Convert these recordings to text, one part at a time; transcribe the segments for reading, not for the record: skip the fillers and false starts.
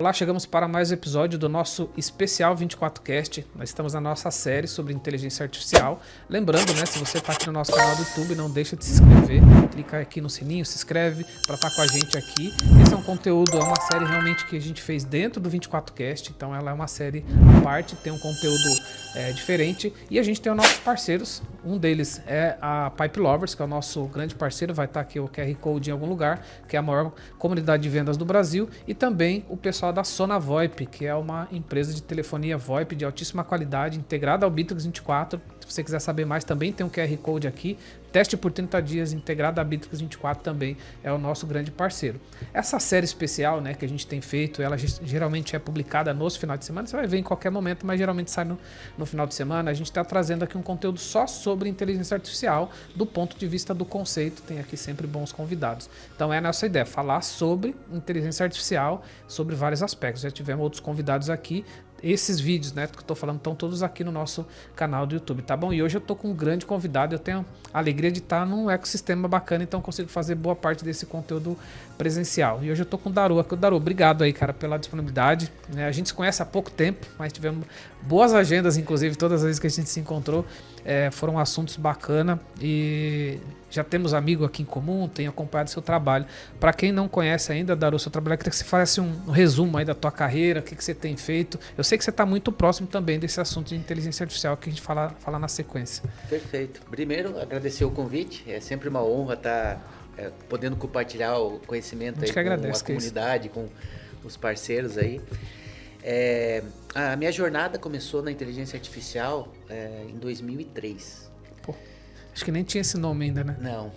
Olá, chegamos para mais um episódio do nosso especial 24Cast. Nós estamos na nossa série sobre inteligência artificial. Lembrando, né, se você está aqui no nosso canal do YouTube, não deixa de se inscrever. Clica aqui no sininho, se inscreve para estar com a gente aqui. Esse é um conteúdo, é uma série realmente que a gente fez dentro do 24Cast. Então ela é uma série à parte, tem um conteúdo diferente. E a gente tem os nossos parceiros. Um deles é a Pipe Lovers, que é o nosso grande parceiro. Vai estar aqui o QR Code em algum lugar, que é a maior comunidade de vendas do Brasil. E também o pessoal da Sona VoIP, que é uma empresa de telefonia VoIP de altíssima qualidade, integrada ao Bitrix 24. Se você quiser saber mais, também tem um QR Code aqui. Teste por 30 dias, integrado à Bitrix 24 também é o nosso grande parceiro. Essa série especial, né, que a gente tem feito, ela geralmente é publicada nos finais de semana. Você vai ver em qualquer momento, mas geralmente sai no final de semana. A gente está trazendo aqui um conteúdo só sobre inteligência artificial, do ponto de vista do conceito. Tem aqui sempre bons convidados. Então é a nossa ideia, falar sobre inteligência artificial, sobre vários aspectos. Já tivemos outros convidados aqui. Esses vídeos, né, que eu tô falando, estão todos aqui no nosso canal do YouTube, tá bom? E hoje eu tô com um grande convidado, eu tenho a alegria de estar num ecossistema bacana, então consigo fazer boa parte desse conteúdo presencial. E hoje eu tô com o Daru aqui. O Daru, obrigado aí, cara, pela disponibilidade. A gente se conhece há pouco tempo, mas tivemos boas agendas, inclusive, todas as vezes que a gente se encontrou. Foram assuntos bacanas e já temos amigo aqui em comum, tenho acompanhado seu trabalho. Para quem não conhece ainda, Daru, seu trabalho, eu queria que você fizesse um resumo aí da tua carreira, o que você tem feito. Eu sei que você está muito próximo também desse assunto de inteligência artificial que a gente fala na sequência. Perfeito. Primeiro, agradecer o convite. É sempre uma honra estar podendo compartilhar o conhecimento aí com a comunidade, com os parceiros aí. A minha jornada começou na inteligência artificial em 2003. Pô, acho que nem tinha esse nome ainda, né? Não.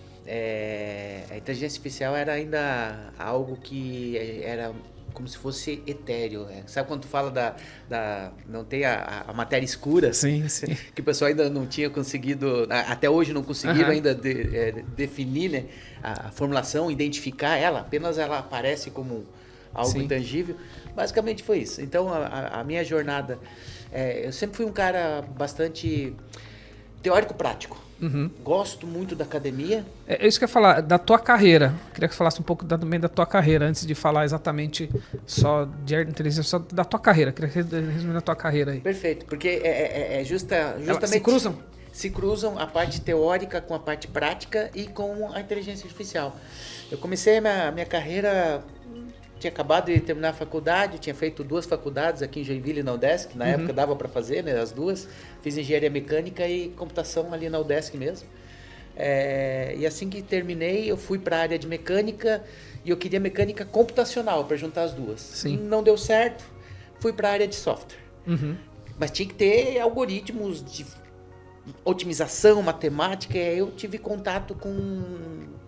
A inteligência artificial era ainda algo que era como se fosse etéreo. Sabe quando tu fala não tem a matéria escura? Sim, sim. Que o pessoal ainda não tinha conseguido, até hoje não conseguiram ainda definir, né, a formulação, identificar ela, apenas ela aparece como algo intangível. Basicamente foi isso. Então a minha jornada, eu sempre fui um cara bastante teórico-prático. Uhum. Gosto muito da academia. É isso que eu ia falar, da tua carreira. Queria que você falasse um pouco também da tua carreira, antes de falar exatamente só de inteligência, só da tua carreira. Queria resumir a tua carreira aí. Perfeito, porque justamente... Elas se cruzam? Se cruzam a parte teórica com a parte prática e com a inteligência artificial. Eu comecei a minha carreira... Tinha acabado de terminar a faculdade, tinha feito 2 faculdades aqui em Joinville e na UDESC. Na época dava para fazer, né, as duas. Fiz engenharia mecânica e computação ali na UDESC mesmo. E assim que terminei, eu fui para a área de mecânica e eu queria mecânica computacional para juntar as duas. Sim. Não deu certo, fui para a área de software. Uhum. Mas tinha que ter algoritmos de otimização, matemática. E aí eu tive contato com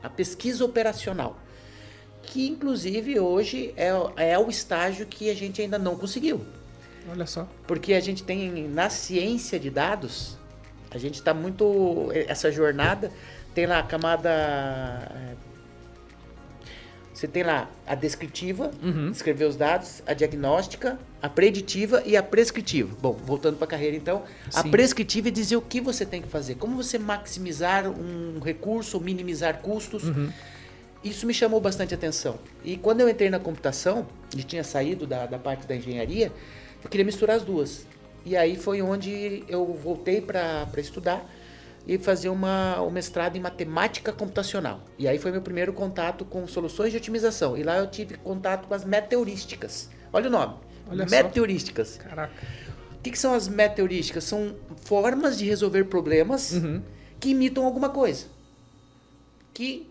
a pesquisa operacional, que inclusive hoje é o estágio que a gente ainda não conseguiu. Olha só. Porque a gente tem, na ciência de dados, a gente está muito... Essa jornada tem lá a camada... Você tem lá a descritiva, descrever os dados, a diagnóstica, a preditiva e a prescritiva. Bom, voltando para a carreira então, a prescritiva é dizer o que você tem que fazer, como você maximizar um recurso ou minimizar custos. Isso me chamou bastante atenção. E quando eu entrei na computação, e tinha saído da parte da engenharia, eu queria misturar as duas. E aí foi onde eu voltei para estudar e fazer um mestrado em matemática computacional. E aí foi meu primeiro contato com soluções de otimização. E lá eu tive contato com as meteorísticas. Olha o nome. Olha meteorísticas. Só. Caraca. O que são as meteorísticas? São formas de resolver problemas que imitam alguma coisa. Que...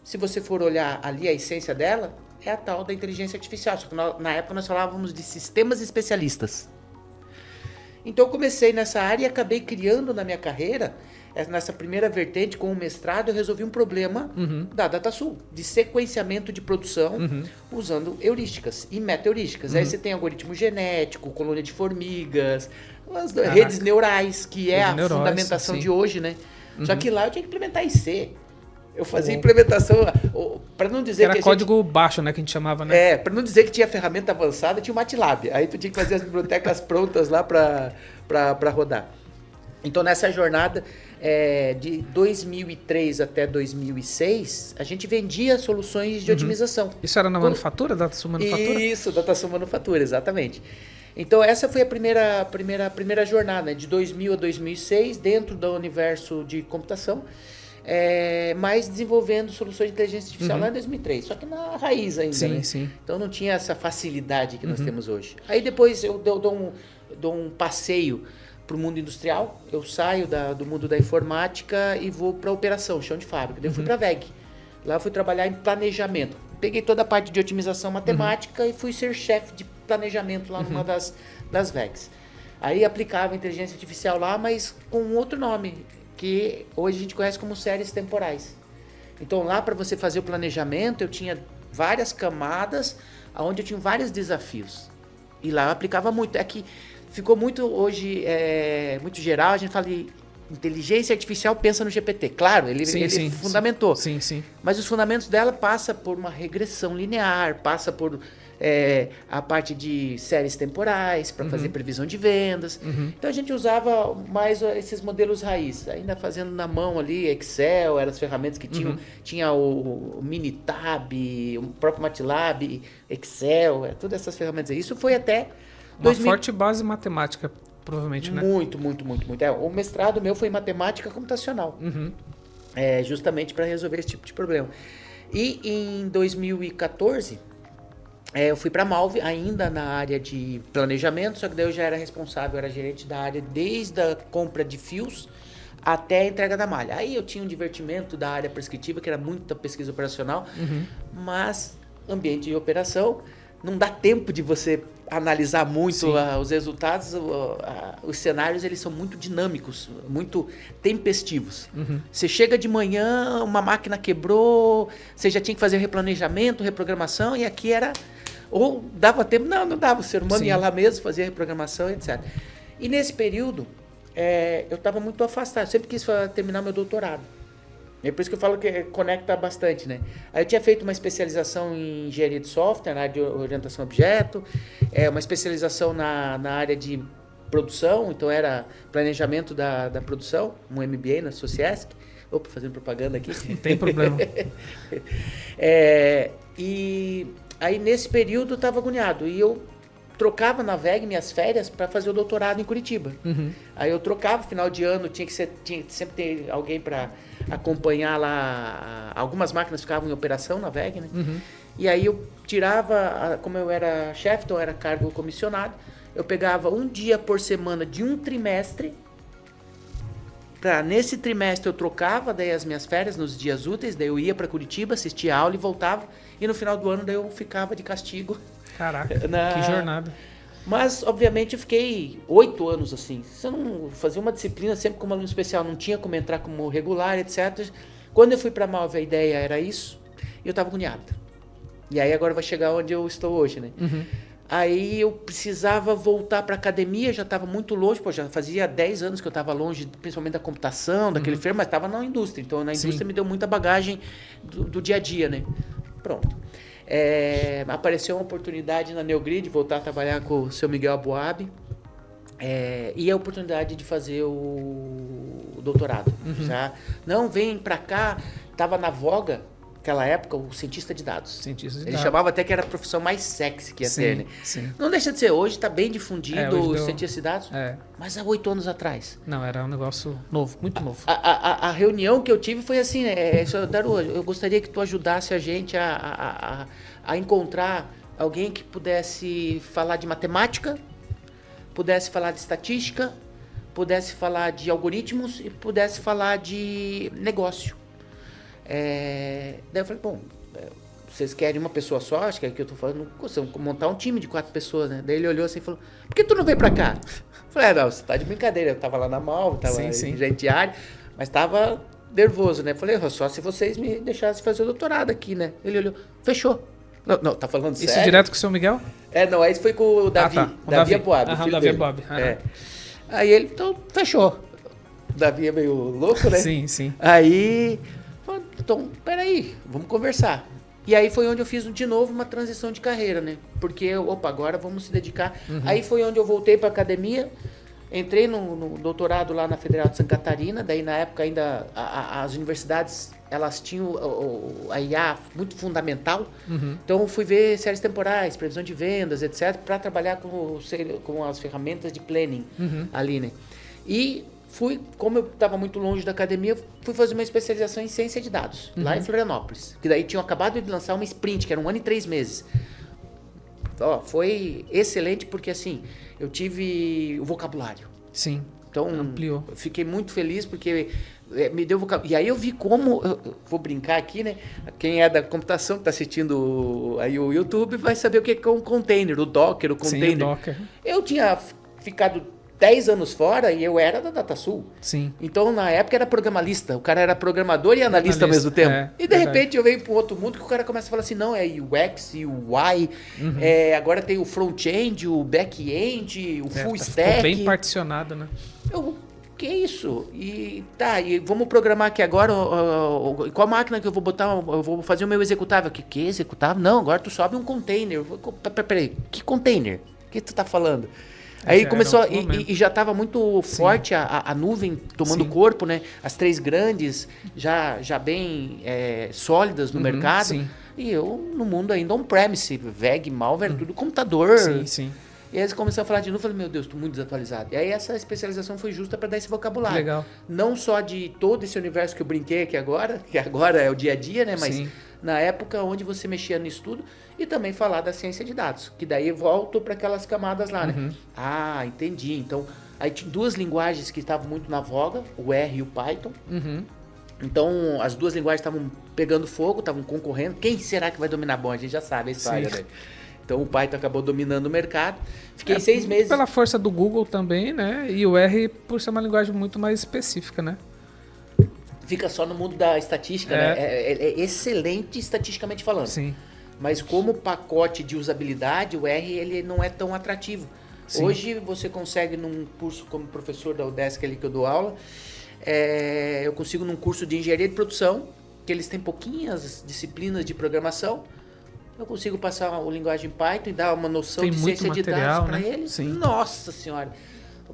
Se você for olhar ali a essência dela, é a tal da inteligência artificial. Só que na época nós falávamos de sistemas especialistas. Então eu comecei nessa área e acabei criando na minha carreira, nessa primeira vertente com o mestrado, eu resolvi um problema da DataSul, de sequenciamento de produção usando heurísticas e meta-heurísticas. Aí você tem algoritmo genético, colônia de formigas, as redes neurais, que é a fundamentação de hoje, né? Só que lá eu tinha que implementar em C. Eu fazia implementação, para não dizer que era código baixo, né, que a gente chamava, né? Para não dizer que tinha ferramenta avançada, tinha o MATLAB. Aí tu tinha que fazer as bibliotecas prontas lá para rodar. Então nessa jornada de 2003 até 2006, a gente vendia soluções de otimização. Isso era na manufatura, DataSul Manufatura? Isso, DataSul Manufatura, exatamente. Então essa foi a primeira jornada, de 2000 a 2006, dentro do universo de computação, mas desenvolvendo soluções de inteligência artificial lá em 2003, só que na raiz ainda, sim, né? Sim. Então não tinha essa facilidade que nós temos hoje. Aí depois eu dou um passeio para o mundo industrial, eu saio do mundo da informática e vou para a operação, chão de fábrica. Daí eu fui para a VEG. Lá eu fui trabalhar em planejamento. Peguei toda a parte de otimização matemática e fui ser chefe de planejamento lá numa das VEGs. Aí aplicava inteligência artificial lá, mas com outro nome, que hoje a gente conhece como séries temporais. Então lá, para você fazer o planejamento, eu tinha várias camadas, onde eu tinha vários desafios. E lá eu aplicava muito. É que ficou muito hoje, muito geral, a gente fala de inteligência artificial, pensa no GPT. Claro, ele fundamentou. Sim, sim. Mas os fundamentos dela passa por uma regressão linear, passa por a parte de séries temporais, para fazer previsão de vendas. Então a gente usava mais esses modelos raiz, ainda fazendo na mão ali, Excel, eram as ferramentas que tinham. Tinha o Minitab, o próprio MATLAB, Excel, todas essas ferramentas aí. Isso foi até... Uma forte base matemática, provavelmente, né? Muito. O mestrado meu foi em matemática computacional. Justamente para resolver esse tipo de problema. E em 2014, eu fui para a Malve, ainda na área de planejamento, só que daí eu já era responsável, era gerente da área desde a compra de fios até a entrega da malha. Aí eu tinha um divertimento da área prescritiva, que era muita pesquisa operacional, mas ambiente de operação, não dá tempo de você analisar muito os resultados. Os cenários, eles são muito dinâmicos, muito tempestivos. Você chega de manhã, uma máquina quebrou, você já tinha que fazer replanejamento, reprogramação, e aqui era... Ou dava tempo, não dava, o ser humano ia lá mesmo, fazia reprogramação, etc. E nesse período, eu estava muito afastado, eu sempre quis terminar meu doutorado. É por isso que eu falo que conecta bastante, né? Aí eu tinha feito uma especialização em engenharia de software, na área de orientação a objeto, uma especialização na área de produção, então era planejamento da produção, um MBA na Sociesc. Opa, fazendo propaganda aqui. Não tem problema. E aí nesse período eu estava agoniado, e eu trocava na VEG minhas férias para fazer o doutorado em Curitiba. Aí eu trocava, final de ano tinha que sempre ter alguém para acompanhar lá. Algumas máquinas ficavam em operação na VEG, né? E aí eu tirava, como eu era chefe, então eu era cargo comissionado, eu pegava um dia por semana de um trimestre. Nesse trimestre eu trocava daí as minhas férias nos dias úteis, daí eu ia para Curitiba, assistia a aula e voltava, e no final do ano daí eu ficava de castigo. Caraca, que jornada. Mas, obviamente, eu fiquei 8 anos assim. Se eu não fazia uma disciplina sempre como aluno especial, não tinha como entrar como regular, etc. Quando eu fui para a Malve, a ideia era isso, e eu estava agoniado. E aí agora vai chegar onde eu estou hoje, né? Aí eu precisava voltar para a academia, já estava muito longe, já fazia 10 anos que eu estava longe, principalmente da computação, daquele fermo, mas estava na indústria. Então, na indústria me deu muita bagagem do dia a dia, né? Pronto. Apareceu uma oportunidade na Neogrid, voltar a trabalhar com o seu Miguel Aboab, e a oportunidade de fazer o doutorado. Já, não, vem para cá, estava na voga, naquela época, o cientista de dados. Ele chamava até que era a profissão mais sexy que ia ter, né? Não deixa de ser, hoje está bem difundido o cientista de dados, mas há 8 anos atrás. Não, era um negócio novo, muito novo. A reunião que eu tive foi assim, Daru, eu gostaria que tu ajudasse a gente a encontrar alguém que pudesse falar de matemática, pudesse falar de estatística, pudesse falar de algoritmos e pudesse falar de negócio. Daí eu falei, bom, vocês querem uma pessoa só? Acho que é o que eu tô falando. Você vai montar um time de 4 pessoas, né? Daí ele olhou assim e falou, por que tu não veio pra cá? Eu falei, não, você tá de brincadeira. Eu tava lá na Malve, tava em gerente diário, mas tava nervoso, né? Eu falei, só se vocês me deixassem fazer o doutorado aqui, né? Ele olhou, fechou. Não, tá falando sério? Isso direto com o seu Miguel? Não, aí foi com o Davi. O Davi Aboab. O Davi Aboab. Aí ele, então, fechou. O Davi é meio louco, né? Sim. Aí... Então, peraí, vamos conversar. E aí foi onde eu fiz de novo uma transição de carreira, né? Porque, agora vamos se dedicar. Aí foi onde eu voltei para academia, Entrei no doutorado lá na Federal de Santa Catarina, daí na época ainda as universidades, elas tinham a IA muito fundamental, então eu fui ver séries temporais, previsão de vendas, etc, para trabalhar com as ferramentas de planning ali, né? E como eu estava muito longe da academia, fui fazer uma especialização em ciência de dados, lá em Florianópolis, que daí tinham acabado de lançar uma sprint, que era 1 ano e 3 meses. Foi excelente porque assim, eu tive o vocabulário. Sim. Então, ampliou. Eu fiquei muito feliz porque me deu vocabulário. E aí eu vi como, vou brincar aqui, né? Quem é da computação, que está assistindo aí o YouTube, vai saber o que é um container, o Docker, o container. Sim, o Docker. Eu tinha ficado 10 anos fora e eu era da DataSul. Sim. Então, na época, era programalista. O cara era programador e analista ao mesmo tempo. E, de repente, eu venho para um outro mundo que o cara começa a falar assim, não, é UX, UI, agora tem o front-end, o back-end, o full stack. Ficou bem particionado, né? Que isso? E vamos programar aqui agora, qual máquina que eu vou botar, eu vou fazer o meu executável. Que executável? Não, agora tu sobe um container. Peraí, que container? O que tu tá falando? Aí começou, e já estava muito forte a nuvem tomando corpo, né? As 3 grandes, já bem sólidas no mercado. Sim. E eu, no mundo ainda on-premise, VEG, malware, tudo computador. Sim. E aí eles começaram a falar de novo, eu falei, meu Deus, estou muito desatualizado. E aí essa especialização foi justa para dar esse vocabulário. Legal. Não só de todo esse universo que eu brinquei aqui agora, que agora é o dia a dia, né? Mas na época onde você mexia no estudo, e também falar da ciência de dados, que daí eu volto para aquelas camadas lá, né? Ah, entendi. Então, aí tinha 2 linguagens que estavam muito na voga, o R e o Python. Então, as 2 linguagens estavam pegando fogo, estavam concorrendo. Quem será que vai dominar? Bom, a gente já sabe a história, né? Então, o Python acabou dominando o mercado. Fiquei 6 meses. Pela força do Google também, né? E o R por ser uma linguagem muito mais específica, né? Fica só no mundo da estatística, né? É excelente estatisticamente falando. Sim. Mas como pacote de usabilidade, o R ele não é tão atrativo. Sim. Hoje você consegue num curso como professor da UDESC ali que eu dou aula, eu consigo num curso de engenharia de produção, que eles têm pouquinhas disciplinas de programação, eu consigo passar a linguagem Python e dar uma noção de ciência de dados para eles. Sim. Nossa senhora!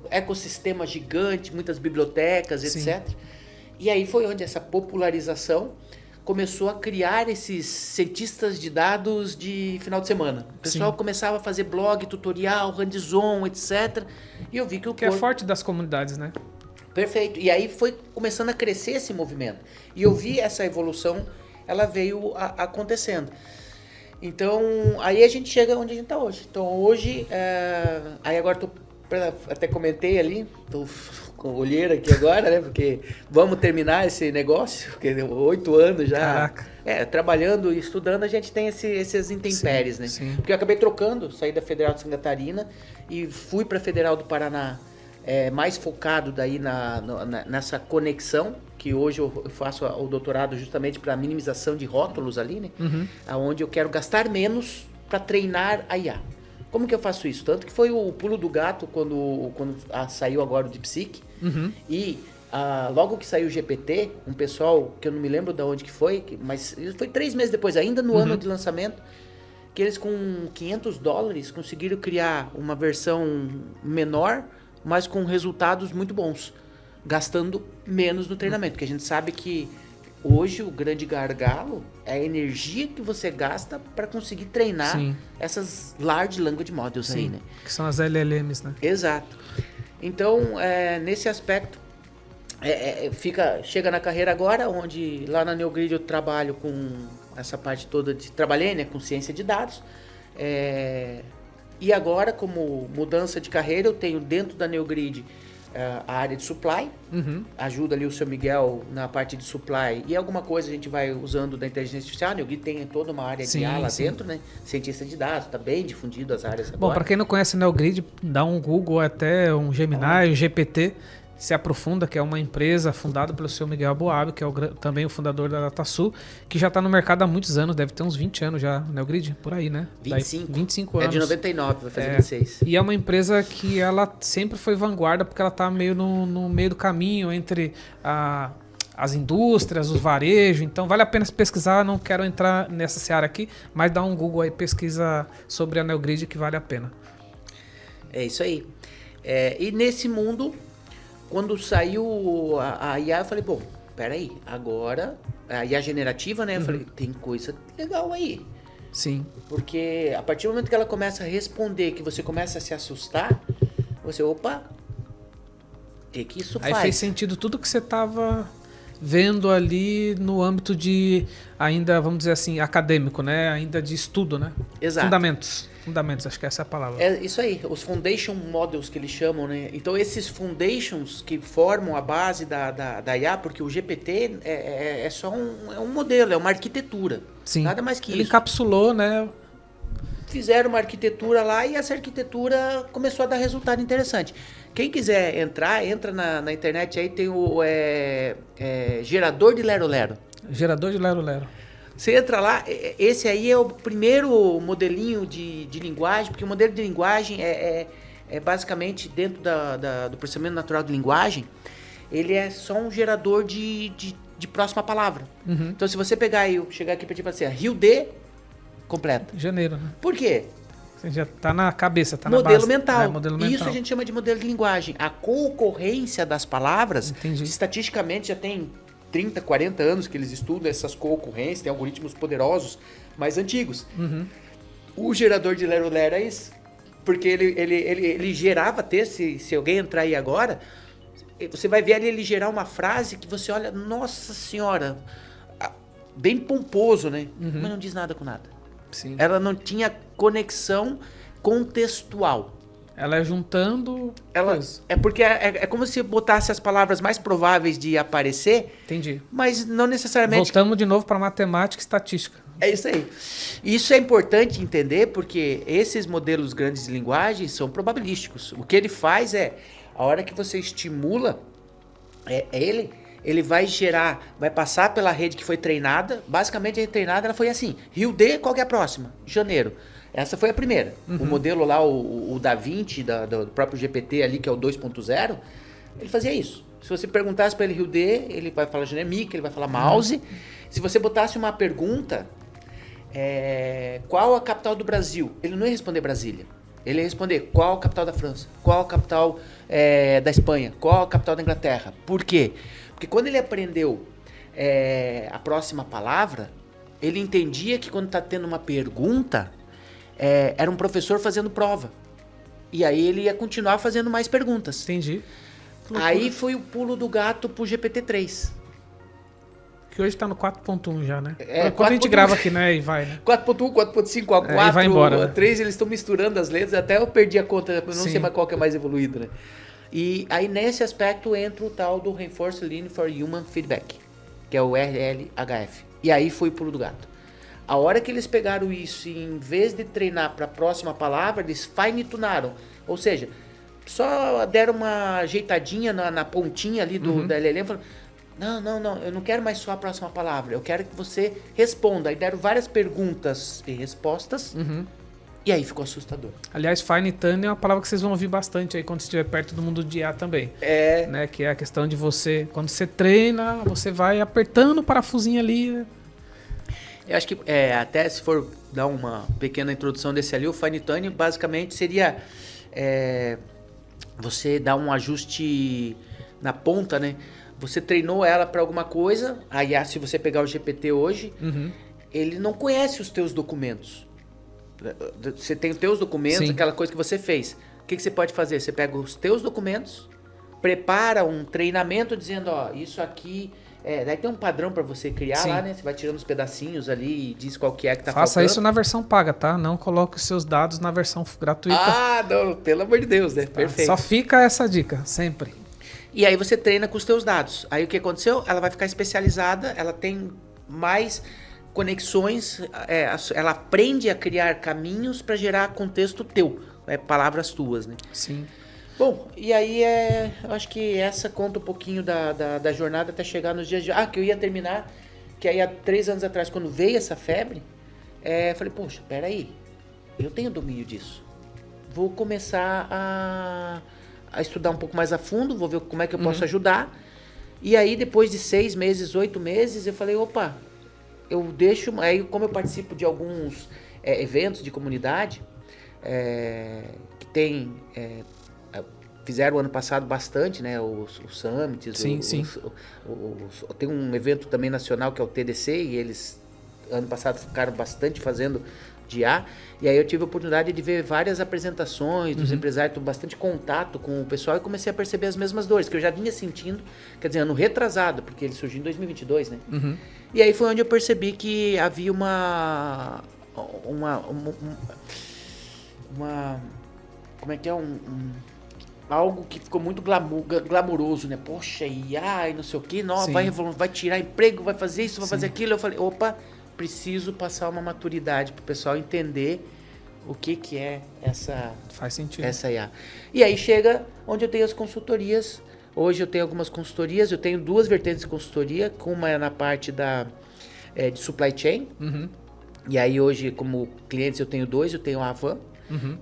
Ecossistema gigante, muitas bibliotecas, etc. Sim. E aí foi onde essa popularização começou a criar esses cientistas de dados de final de semana. O pessoal começava a fazer blog, tutorial, hands-on, etc. E eu vi que é forte das comunidades, né? Perfeito. E aí foi começando a crescer esse movimento. E eu vi essa evolução, ela veio acontecendo. Então, aí a gente chega onde a gente está hoje. Então, hoje, aí agora até comentei ali, tô com olheira aqui agora, né? Porque vamos terminar esse negócio, porque 8 anos já. Caraca. Trabalhando e estudando, a gente tem esses intempéries, né? Sim. Porque eu acabei trocando, saí da Federal de Santa Catarina e fui para a Federal do Paraná, mais focado daí nessa conexão, que hoje eu faço o doutorado justamente para minimização de rótulos ali, né? Onde eu quero gastar menos para treinar a IA. Como que eu faço isso? Tanto que foi o pulo do gato quando saiu agora o DeepSeek. E logo que saiu o GPT, um pessoal que eu não me lembro de onde que foi, mas foi 3 meses depois, ainda no ano de lançamento, que eles com $500 conseguiram criar uma versão menor, mas com resultados muito bons, gastando menos no treinamento, porque a gente sabe que hoje o grande gargalo é a energia que você gasta para conseguir treinar essas Large Language Models aí, né? Que são as LLMs, né? Exato. Então, nesse aspecto, chega na carreira agora, onde lá na NeoGrid eu trabalho com essa parte toda trabalhei, né, com ciência de dados. E agora, como mudança de carreira, eu tenho dentro da NeoGrid a área de supply, ajuda ali o seu Miguel na parte de supply e alguma coisa a gente vai usando da inteligência artificial. A NeoGrid tem toda uma área de IA lá dentro, né? Cientista de dados, está bem difundido as áreas agora. Bom, para quem não conhece a NeoGrid, dá um Google até um Gemini, um GPT, se aprofunda, que é uma empresa fundada pelo seu Miguel Aboab, que é também o fundador da DataSul, que já está no mercado há muitos anos, deve ter uns 20 anos já, NeoGrid, por aí, né? 25 anos. É de 99, vai fazer 26. E é uma empresa que ela sempre foi vanguarda, porque ela está meio no meio do caminho entre as indústrias, os varejos, então vale a pena pesquisar, não quero entrar nessa seara aqui, mas dá um Google aí, pesquisa sobre a NeoGrid que vale a pena. É isso aí. E nesse mundo, quando saiu a IA, eu falei, bom, peraí, agora, a IA generativa, né? Eu falei, tem coisa legal aí. Sim. Porque a partir do momento que ela começa a responder, que você começa a se assustar, você, opa, o que isso Aí faz? fez sentido tudo que você estava vendo ali no âmbito de, ainda, vamos dizer assim, acadêmico, né? Ainda de estudo, né? Exato. Fundamentos, acho que essa é a palavra. É isso aí, os foundation models que eles chamam, né? Então esses foundations que formam a base da IA, porque o GPT é só um modelo, é uma arquitetura. Sim. Nada mais que Ele isso. encapsulou, né? Fizeram uma arquitetura lá e essa arquitetura começou a dar resultado interessante. Quem quiser entrar, entra na internet aí, tem o gerador de Lero Lero. Gerador de Lero Lero. Você entra lá, esse aí é o primeiro modelinho de linguagem, porque o modelo de linguagem é basicamente dentro do processamento natural de linguagem, ele é só um gerador de próxima palavra. Então se você pegar e chegar aqui para tipo assim, Rio de completa. Janeiro, né? Por quê? Você já tá na cabeça, tá Modelo na base. mental. Modelo mental. Isso a gente chama de modelo de linguagem. A concorrência das palavras, Entendi. estatisticamente já tem 30, 40 anos que eles estudam essas co-ocorrências, tem algoritmos poderosos, mais antigos. O gerador de Lero Lero é isso. Porque ele gerava texto, se alguém entrar aí agora, você vai ver ali ele gerar uma frase que você olha, nossa senhora, bem pomposo, né? Mas não diz nada com nada. Sim. Ela não tinha conexão contextual. Ela é juntando. É porque é como se botasse as palavras mais prováveis de aparecer. Entendi. Mas não necessariamente. Voltamos de novo para matemática e estatística. É isso aí. Isso é importante entender porque esses modelos grandes de linguagem são probabilísticos. O que ele faz é, a hora que você estimula ele vai gerar, vai passar pela rede que foi treinada. Basicamente, a rede treinada ela foi assim: Rio de, qual que é a próxima? Janeiro. Essa foi a primeira. O modelo lá, o Da Vinci, do próprio GPT ali, que é o 2.0, ele fazia isso. Se você perguntasse para ele Rio de, ele vai falar genemic, ele vai falar mouse. Se você botasse uma pergunta, qual a capital do Brasil? Ele não ia responder Brasília. Ele ia responder qual a capital da França, qual a capital da Espanha, qual a capital da Inglaterra. Por quê? Porque quando ele aprendeu a próxima palavra, ele entendia que quando está tendo uma pergunta, era um professor fazendo prova. E aí ele ia continuar fazendo mais perguntas. Entendi. Aí foi o pulo do gato pro GPT-3. Que hoje tá no 4.1 já, né? Quando 4.1. a gente grava aqui, né? E vai, né? 4.1, 4.5, a 4, e vai embora, né? a 3, eles estão misturando as letras, até eu perdi a conta, eu não Sim. sei mais qual que é mais evoluído, né? E aí nesse aspecto entra o tal do Reinforcement Learning for Human Feedback, que é o RLHF. E aí foi o pulo do gato. A hora que eles pegaram isso e em vez de treinar para a próxima palavra, eles fine-tunaram. Ou seja, só deram uma ajeitadinha na pontinha ali da LLM, falaram, não, eu não quero mais só a próxima palavra, eu quero que você responda. Aí deram várias perguntas e respostas, e aí ficou assustador. Aliás, fine tuning é uma palavra que vocês vão ouvir bastante aí quando estiver perto do mundo de IA também. Né? Que é a questão de você, quando você treina, você vai apertando o parafusinho ali. Eu acho que até se for dar uma pequena introdução desse ali, o fine tuning basicamente seria você dar um ajuste na ponta, né? Você treinou ela para alguma coisa, aí se você pegar o GPT hoje, ele não conhece os teus documentos. Você tem os teus documentos, Sim. aquela coisa que você fez. O que você pode fazer? Você pega os teus documentos, prepara um treinamento dizendo, ó, isso aqui... daí tem um padrão para você criar Sim. lá, né? Você vai tirando os pedacinhos ali e diz qual que é que tá Faça faltando. isso na versão paga, tá? Não coloque os seus dados na versão gratuita. Não, pelo amor de Deus, né? Tá? Perfeito. Só fica essa dica, sempre. E aí você treina com os teus dados. Aí o que aconteceu? Ela vai ficar especializada, ela tem mais conexões, ela aprende a criar caminhos para gerar contexto teu, palavras tuas, né? Sim. Bom, e aí eu acho que essa conta um pouquinho da jornada até chegar nos dias de... que eu ia terminar, que aí há 3 anos atrás, quando veio essa febre, eu falei, poxa, peraí, eu tenho domínio disso. Vou começar a estudar um pouco mais a fundo, vou ver como é que eu posso ajudar. E aí, depois de 6 meses, 8 meses, eu falei, opa, eu deixo... Aí, como eu participo de alguns eventos de comunidade, que tem... fizeram ano passado bastante, né? Os summits. Sim. Tem um evento também nacional que é o TDC, e eles ano passado ficaram bastante fazendo de IA. E aí eu tive a oportunidade de ver várias apresentações dos empresários, tive bastante contato com o pessoal e comecei a perceber as mesmas dores que eu já vinha sentindo, quer dizer, ano retrasado, porque ele surgiu em 2022, né? E aí foi onde eu percebi que havia como é que é? Algo que ficou muito glamuroso, né? Poxa, IA e não sei o que, vai tirar emprego, vai fazer isso, vai fazer aquilo. Eu falei, opa, preciso passar uma maturidade para o pessoal entender o que é essa... Faz sentido. Essa IA. E aí chega onde eu tenho as consultorias. Hoje eu tenho algumas consultorias, eu tenho 2 vertentes de consultoria, uma é na parte de supply chain. E aí hoje, como clientes, eu tenho 2, eu tenho a Avan,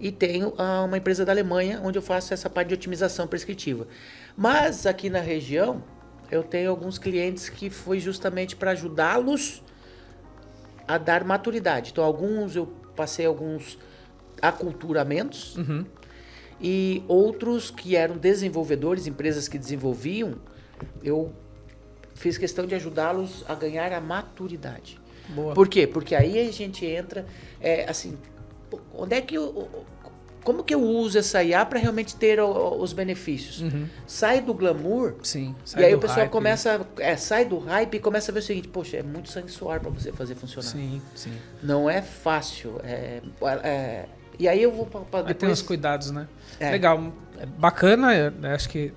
e tenho uma empresa da Alemanha, onde eu faço essa parte de otimização prescritiva. Mas aqui na região, eu tenho alguns clientes que foi justamente para ajudá-los a dar maturidade. Então, eu passei alguns aculturamentos, e outros que eram desenvolvedores, empresas que desenvolviam, eu fiz questão de ajudá-los a ganhar a maturidade. Boa. Por quê? Porque aí a gente entra, assim, onde é que como que eu uso essa IA para realmente ter os benefícios? Sai do glamour, Sim, e aí o pessoal começa, sai do hype e começa a ver o seguinte, poxa, é muito sangue e suor para você fazer funcionar. Sim. Não é fácil. E aí eu vou para depois... Tem os cuidados, né? Legal, bacana, acho que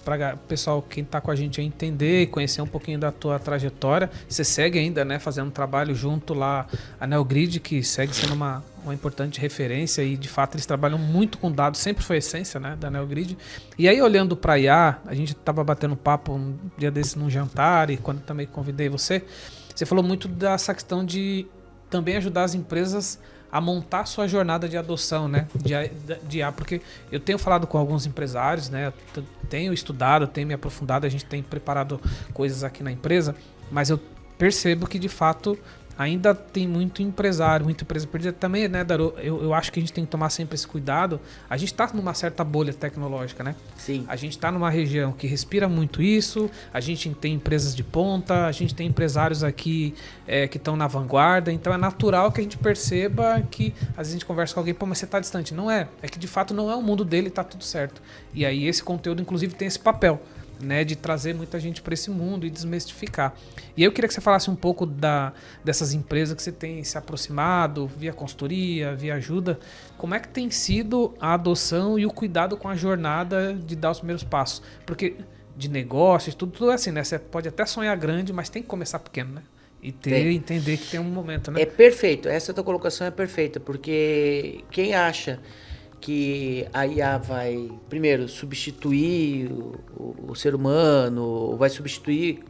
para o pessoal, quem está com a gente, entender e conhecer um pouquinho da tua trajetória. Você segue ainda, né, fazendo um trabalho junto lá, a Neogrid, que segue sendo uma importante referência, e de fato eles trabalham muito com dados, sempre foi a essência, né, da Neogrid. E aí, olhando para a IA, a gente estava batendo papo um dia desse num jantar, e quando também convidei você falou muito dessa questão de também ajudar as empresas a montar sua jornada de adoção, né, de IA, porque eu tenho falado com alguns empresários, né, tenho estudado, tenho me aprofundado, a gente tem preparado coisas aqui na empresa, mas eu percebo que de fato ainda tem muito empresário, muita empresa perdida também, né, Daru? Eu acho que a gente tem que tomar sempre esse cuidado. A gente está numa certa bolha tecnológica, né? Sim. A gente está numa região que respira muito isso, a gente tem empresas de ponta, a gente tem empresários aqui que estão na vanguarda, então é natural que a gente perceba que às vezes a gente conversa com alguém, pô, mas você está distante. Não é que de fato não é o mundo dele e está tudo certo. E aí esse conteúdo, inclusive, tem esse papel, né, de trazer muita gente para esse mundo e desmistificar. E eu queria que você falasse um pouco dessas empresas que você tem se aproximado, via consultoria, via ajuda. Como é que tem sido a adoção e o cuidado com a jornada de dar os primeiros passos? Porque de negócios, tudo é assim, né? Você pode até sonhar grande, mas tem que começar pequeno, né? E entender que tem um momento, né? É perfeito, essa tua colocação é perfeita, porque quem acha que a IA vai, primeiro, substituir o ser humano, vai substituir,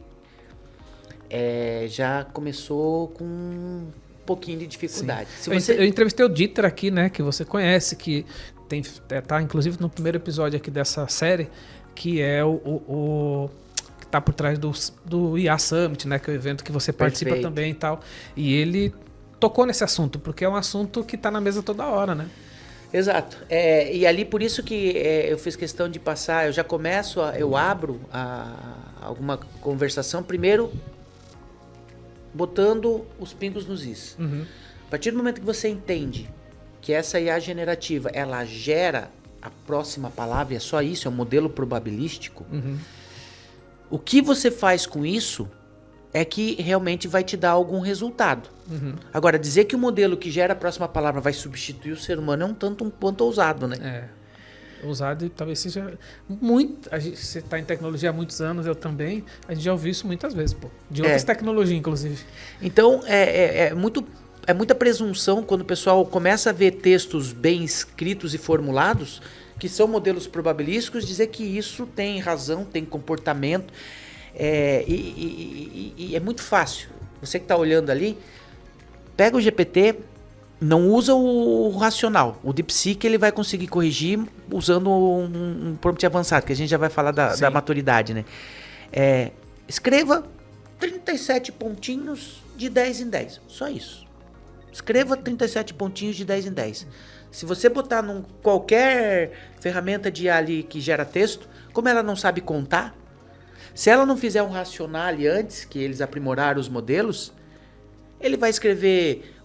já começou com um pouquinho de dificuldade. Eu entrevistei o Dieter aqui, né, que você conhece, que tá inclusive no primeiro episódio aqui dessa série, que é o que tá por trás do IA Summit, né, que é o evento que você participa também e tal. E ele tocou nesse assunto, porque é um assunto que tá na mesa toda hora, né? Exato. E ali por isso que eu fiz questão de passar, eu abro alguma conversação, primeiro botando os pingos nos is. A partir do momento que você entende que essa IA generativa, ela gera a próxima palavra, e é só isso, é um modelo probabilístico, o que você faz com isso é que realmente vai te dar algum resultado. Agora, dizer que o modelo que gera a próxima palavra vai substituir o ser humano é um quanto ousado, né? Ousado, e talvez seja muito... Você está em tecnologia há muitos anos, eu também, a gente já ouviu isso muitas vezes, pô. De outras tecnologias, inclusive. Então, é muita presunção quando o pessoal começa a ver textos bem escritos e formulados, que são modelos probabilísticos, dizer que isso tem razão, tem comportamento. E é muito fácil. Você que está olhando ali, pega o GPT, não usa o racional. O DeepSeek ele vai conseguir corrigir usando um prompt avançado, que a gente já vai falar da maturidade, né? Escreva 37 pontinhos de 10 em 10. Só isso. Escreva 37 pontinhos de 10 em 10. Se você botar num qualquer ferramenta de IA ali que gera texto, como ela não sabe contar, se ela não fizer um racional antes, que eles aprimoraram os modelos, ele vai escrever,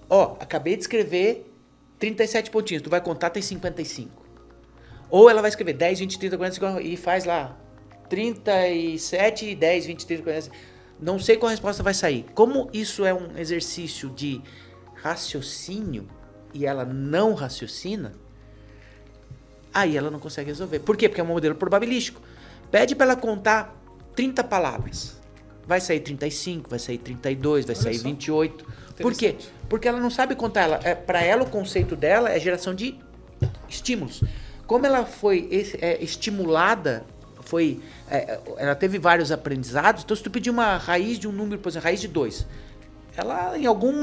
acabei de escrever 37 pontinhos, tu vai contar, tem 55. Ou ela vai escrever 10, 20, 30, 40, 50 e faz lá 37, 10, 20, 30, 40. Não sei qual resposta vai sair. Como isso é um exercício de raciocínio e ela não raciocina, aí ela não consegue resolver. Por quê? Porque é um modelo probabilístico. Pede para ela contar 30 palavras. Vai sair 35, vai sair 32, vai sair 28. Por quê? Porque ela não sabe contar. Para ela, o conceito dela é geração de estímulos. Como ela foi estimulada, ela teve vários aprendizados, então se tu pedir uma raiz de um número, por exemplo, raiz de 2, ela em algum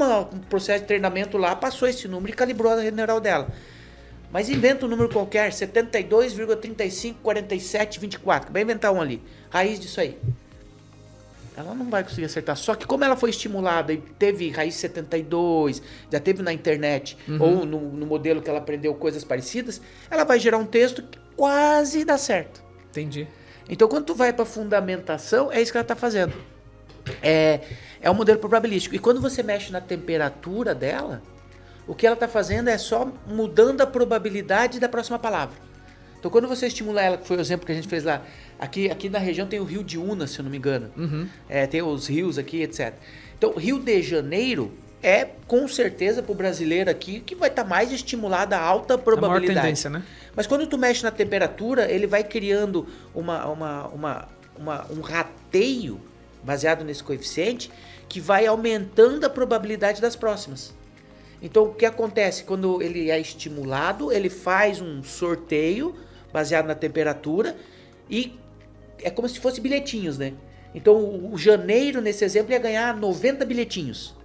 processo de treinamento lá passou esse número e calibrou a rede neural dela. Mas inventa um número qualquer, 72,354724, vai inventar um ali, raiz disso aí. Ela não vai conseguir acertar. Só que como ela foi estimulada e teve raiz 72, já teve na internet, ou no modelo que ela aprendeu coisas parecidas, ela vai gerar um texto que quase dá certo. Entendi. Então quando tu vai para fundamentação, é isso que ela está fazendo. É um modelo probabilístico. E quando você mexe na temperatura dela, o que ela está fazendo é só mudando a probabilidade da próxima palavra. Então quando você estimula ela, que foi o exemplo que a gente fez lá, aqui na região tem o Rio de Una, se eu não me engano. Tem os rios aqui, etc. Então Rio de Janeiro é com certeza para o brasileiro aqui que vai estar mais estimulada a alta probabilidade. A maior tendência, né? Mas quando tu mexe na temperatura, ele vai criando um rateio baseado nesse coeficiente que vai aumentando a probabilidade das próximas. Então o que acontece? Quando ele é estimulado, ele faz um sorteio baseado na temperatura e é como se fosse bilhetinhos, né? Então o janeiro, nesse exemplo, ia ganhar 90 bilhetinhos.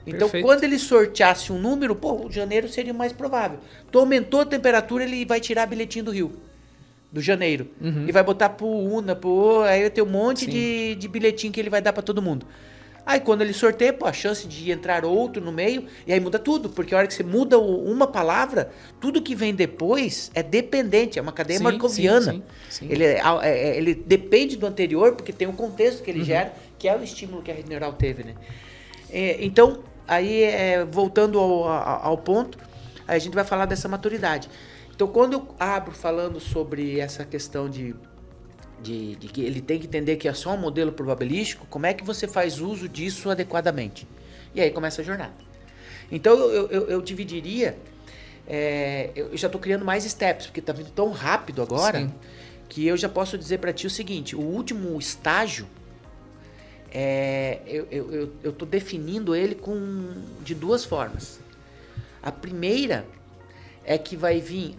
Então, Perfeito. Quando ele sorteasse um número, o janeiro seria o mais provável. Então, aumentou a temperatura, ele vai tirar bilhetinho do Rio, do janeiro. E vai botar pro Una, aí vai ter um monte de bilhetinho que ele vai dar para todo mundo. Aí, quando ele sorteia, a chance de entrar outro no meio, e aí muda tudo. Porque a hora que você muda uma palavra, tudo que vem depois é dependente, é uma cadeia markoviana. Sim. Ele depende do anterior, porque tem um contexto que ele gera, que é o estímulo que a rede neural teve, né? Então, aí voltando ao ponto, aí a gente vai falar dessa maturidade. Então, quando eu abro falando sobre essa questão de que ele tem que entender que é só um modelo probabilístico, como é que você faz uso disso adequadamente? E aí começa a jornada. Então, eu dividiria, eu já estou criando mais steps, porque está vindo tão rápido agora, que eu já posso dizer para ti o seguinte, o último estágio, eu estou definindo ele de duas formas. A primeira é que vai vir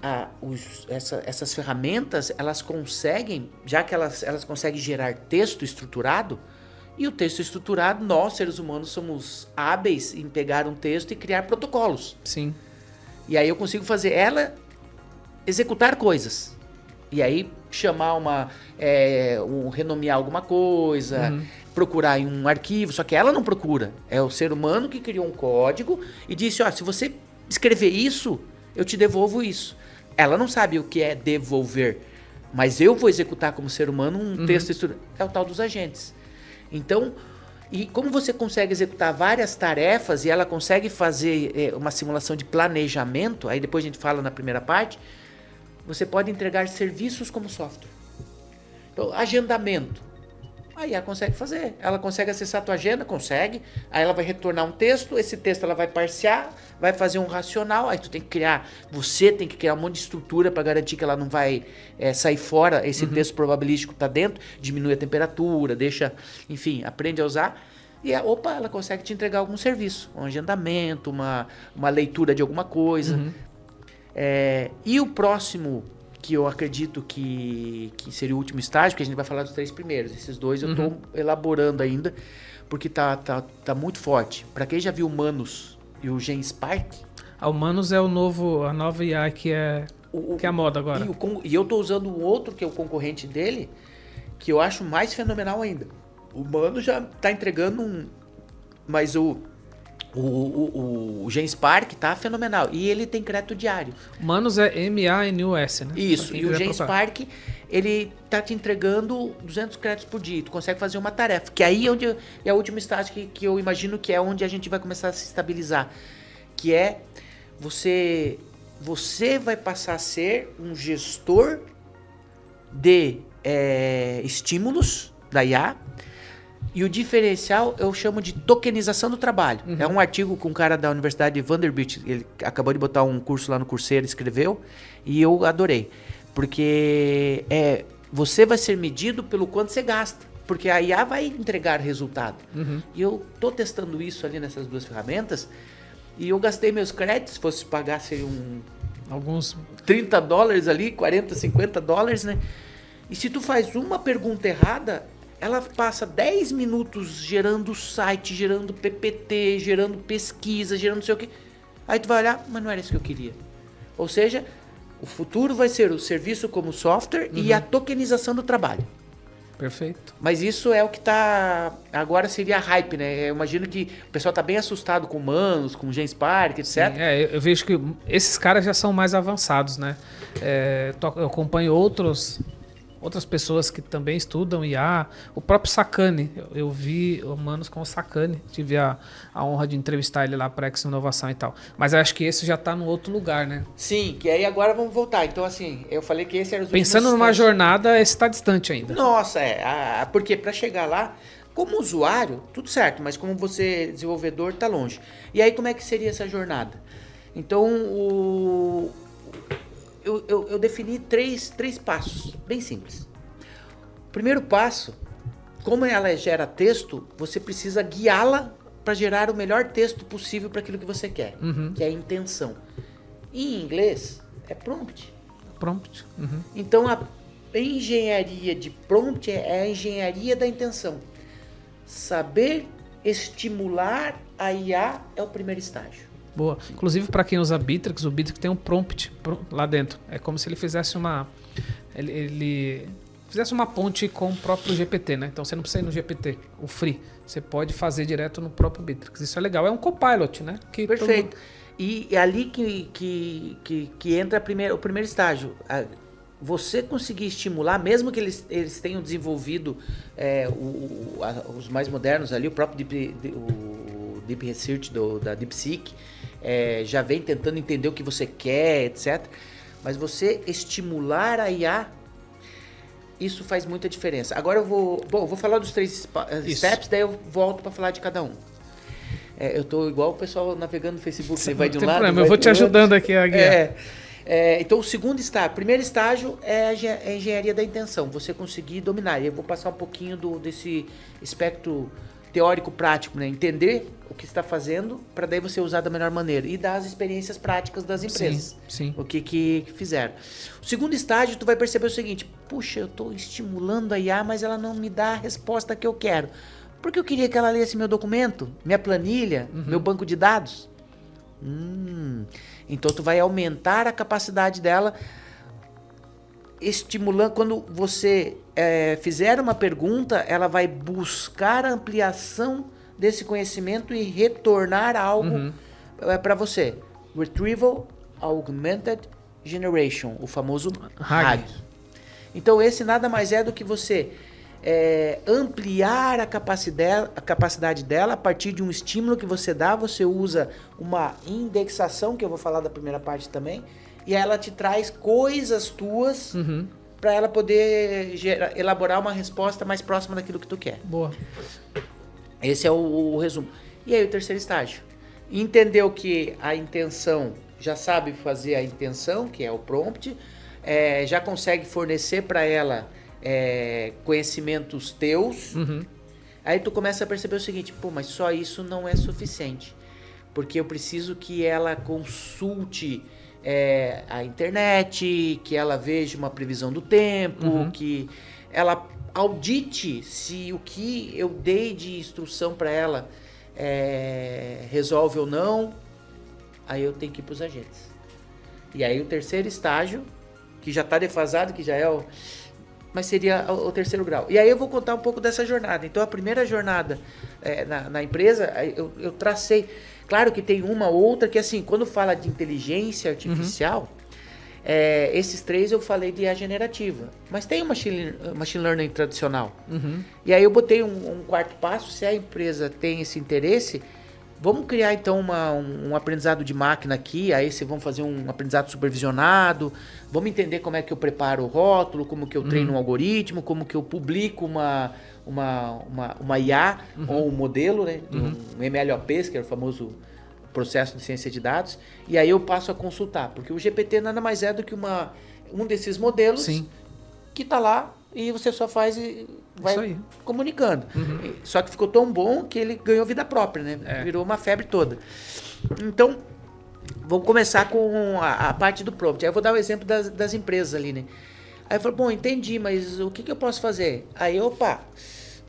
essas ferramentas, elas conseguem, já que elas conseguem gerar texto estruturado, e o texto estruturado, nós, seres humanos, somos hábeis em pegar um texto e criar protocolos. Sim. E aí eu consigo fazer ela executar coisas. E aí chamar renomear alguma coisa, procurar em um arquivo, só que ela não procura. É o ser humano que criou um código e disse, se você escrever isso, eu te devolvo isso. Ela não sabe o que é devolver, mas eu vou executar como ser humano um texto estruturado. É o tal dos agentes. Então, e como você consegue executar várias tarefas e ela consegue fazer uma simulação de planejamento, aí depois a gente fala na primeira parte, você pode entregar serviços como software. Então, agendamento. Aí ela consegue fazer. Ela consegue acessar a tua agenda? Consegue. Aí ela vai retornar um texto. Esse texto ela vai parsear, vai fazer um racional. Aí você tem que criar um monte de estrutura para garantir que ela não vai sair fora. Esse texto probabilístico está dentro. Diminui a temperatura, enfim, aprende a usar. E ela consegue te entregar algum serviço. Um agendamento, uma leitura de alguma coisa. E o próximo, que eu acredito que seria o último estágio, porque a gente vai falar dos 3 primeiros. Esses 2 eu estou elaborando ainda, porque tá muito forte. Para quem já viu o Manus e o GenSpark... O Manus é a nova IA que é a moda agora. E eu estou usando um outro, que é o concorrente dele, que eu acho mais fenomenal ainda. O Manus já está entregando mas o O Genspark tá fenomenal. E ele tem crédito diário. Manus é MANUS, né? Isso. E o Genspark, ele tá te entregando 200 créditos por dia. Tu consegue fazer uma tarefa. Que aí é o último estágio que eu imagino que é onde a gente vai começar a se estabilizar. Que é você vai passar a ser um gestor de estímulos da IA. E o diferencial eu chamo de tokenização do trabalho. Uhum. É um artigo com um cara da Universidade de Vanderbilt, ele acabou de botar um curso lá no Coursera, escreveu, e eu adorei. Porque você vai ser medido pelo quanto você gasta. Porque a IA vai entregar resultado. Uhum. E eu tô testando isso ali nessas duas ferramentas, e eu gastei meus créditos, se fosse pagar seria alguns $30 ali, 40, 50 dólares, né? E se tu faz uma pergunta errada, ela passa 10 minutos gerando site, gerando PPT, gerando pesquisa, gerando não sei o que. Aí tu vai olhar, mas não era isso que eu queria. Ou seja, o futuro vai ser o serviço como software e a tokenização do trabalho. Perfeito. Mas isso é o que tá... Agora seria hype, né? Eu imagino que o pessoal tá bem assustado com Manus, com Genspark, etc. Sim, eu vejo que esses caras já são mais avançados, né? Eu acompanho outras pessoas que também estudam IA, o próprio Sakane, eu vi o Manus com o Sakane, tive a honra de entrevistar ele lá para Exo Inovação e tal, mas eu acho que esse já está no outro lugar, né? Sim, que aí agora vamos voltar, então assim, eu falei que esse era os pensando numa jornada, esse está distante ainda. Nossa, porque para chegar lá, como usuário, tudo certo, mas como você desenvolvedor, tá longe. E aí como é que seria essa jornada? Então, eu defini três passos, bem simples. O primeiro passo, como ela gera texto, você precisa guiá-la para gerar o melhor texto possível para aquilo que você quer, que é a intenção. Em inglês, é prompt. Prompt. Uhum. Então, a engenharia de prompt é a engenharia da intenção. Saber estimular a IA é o primeiro estágio. Boa. Inclusive, para quem usa Bittrex, o Bittrex tem um prompt lá dentro. É como se ele fizesse ele fizesse uma ponte com o próprio GPT, né? Então, você não precisa ir no GPT, o free. Você pode fazer direto no próprio Bittrex. Isso é legal. É um copilot, né? Perfeito. E é ali que entra o primeiro estágio. Você conseguir estimular, mesmo que eles tenham desenvolvido os mais modernos ali, o próprio Deep Research da DeepSeek, já vem tentando entender o que você quer, etc. Mas você estimular a IA, isso faz muita diferença. Agora eu vou falar dos 3 steps, daí eu volto para falar de cada um. Eu tô igual o pessoal navegando no Facebook, você vai de um lado, problema, eu vou te ajudando aqui a guiar. Então o segundo estágio, o primeiro estágio é a engenharia da intenção, você conseguir dominar. E eu vou passar um pouquinho desse espectro teórico prático, né? Entender o que está fazendo para daí você usar da melhor maneira e dar as experiências práticas das empresas. Sim. O que fizeram. O segundo estágio, tu vai perceber o seguinte: puxa, eu estou estimulando a IA, mas ela não me dá a resposta que eu quero. Porque eu queria que ela lesse meu documento, minha planilha, meu banco de dados. Então tu vai aumentar a capacidade dela, estimulando. Quando você fizer uma pergunta, ela vai buscar a ampliação desse conhecimento e retornar algo para você. Retrieval Augmented Generation, o famoso RAG. Então esse nada mais é do que você ampliar a capacidade dela a partir de um estímulo que você dá. Você usa uma indexação, que eu vou falar da primeira parte também, e ela te traz coisas tuas para ela poder elaborar uma resposta mais próxima daquilo que tu quer. Boa. Esse é o resumo. E aí o terceiro estágio. Entendeu que a intenção, já sabe fazer a intenção, que é o prompt, já consegue fornecer para ela conhecimentos teus. Aí tu começa a perceber o seguinte: pô, mas só isso não é suficiente, porque eu preciso que ela consulte a internet, que ela veja uma previsão do tempo, que ela audite se o que eu dei de instrução para ela resolve ou não. Aí eu tenho que ir para os agentes. E aí o terceiro estágio, que já está defasado, que já mas seria o terceiro grau. E aí eu vou contar um pouco dessa jornada. Então a primeira jornada na empresa, eu tracei Claro que tem uma outra que, assim, quando fala de inteligência artificial, esses 3 eu falei de IA generativa. Mas tem o machine learning tradicional. E aí eu botei um quarto passo, se a empresa tem esse interesse, vamos criar então um aprendizado de máquina aqui, aí vamos fazer um aprendizado supervisionado, vamos entender como é que eu preparo o rótulo, como que eu treino um algoritmo, como que eu publico uma IA ou um modelo, né, um MLOP, que é o famoso processo de ciência de dados, e aí eu passo a consultar, porque o GPT nada mais é do que um desses modelos que está lá e você só faz e vai comunicando. Só que ficou tão bom que ele ganhou vida própria, né? Virou uma febre toda. Então, vamos começar com a parte do prompt. Aí eu vou dar o exemplo das empresas ali, né? Aí eu falo, bom, entendi, mas o que eu posso fazer? Aí,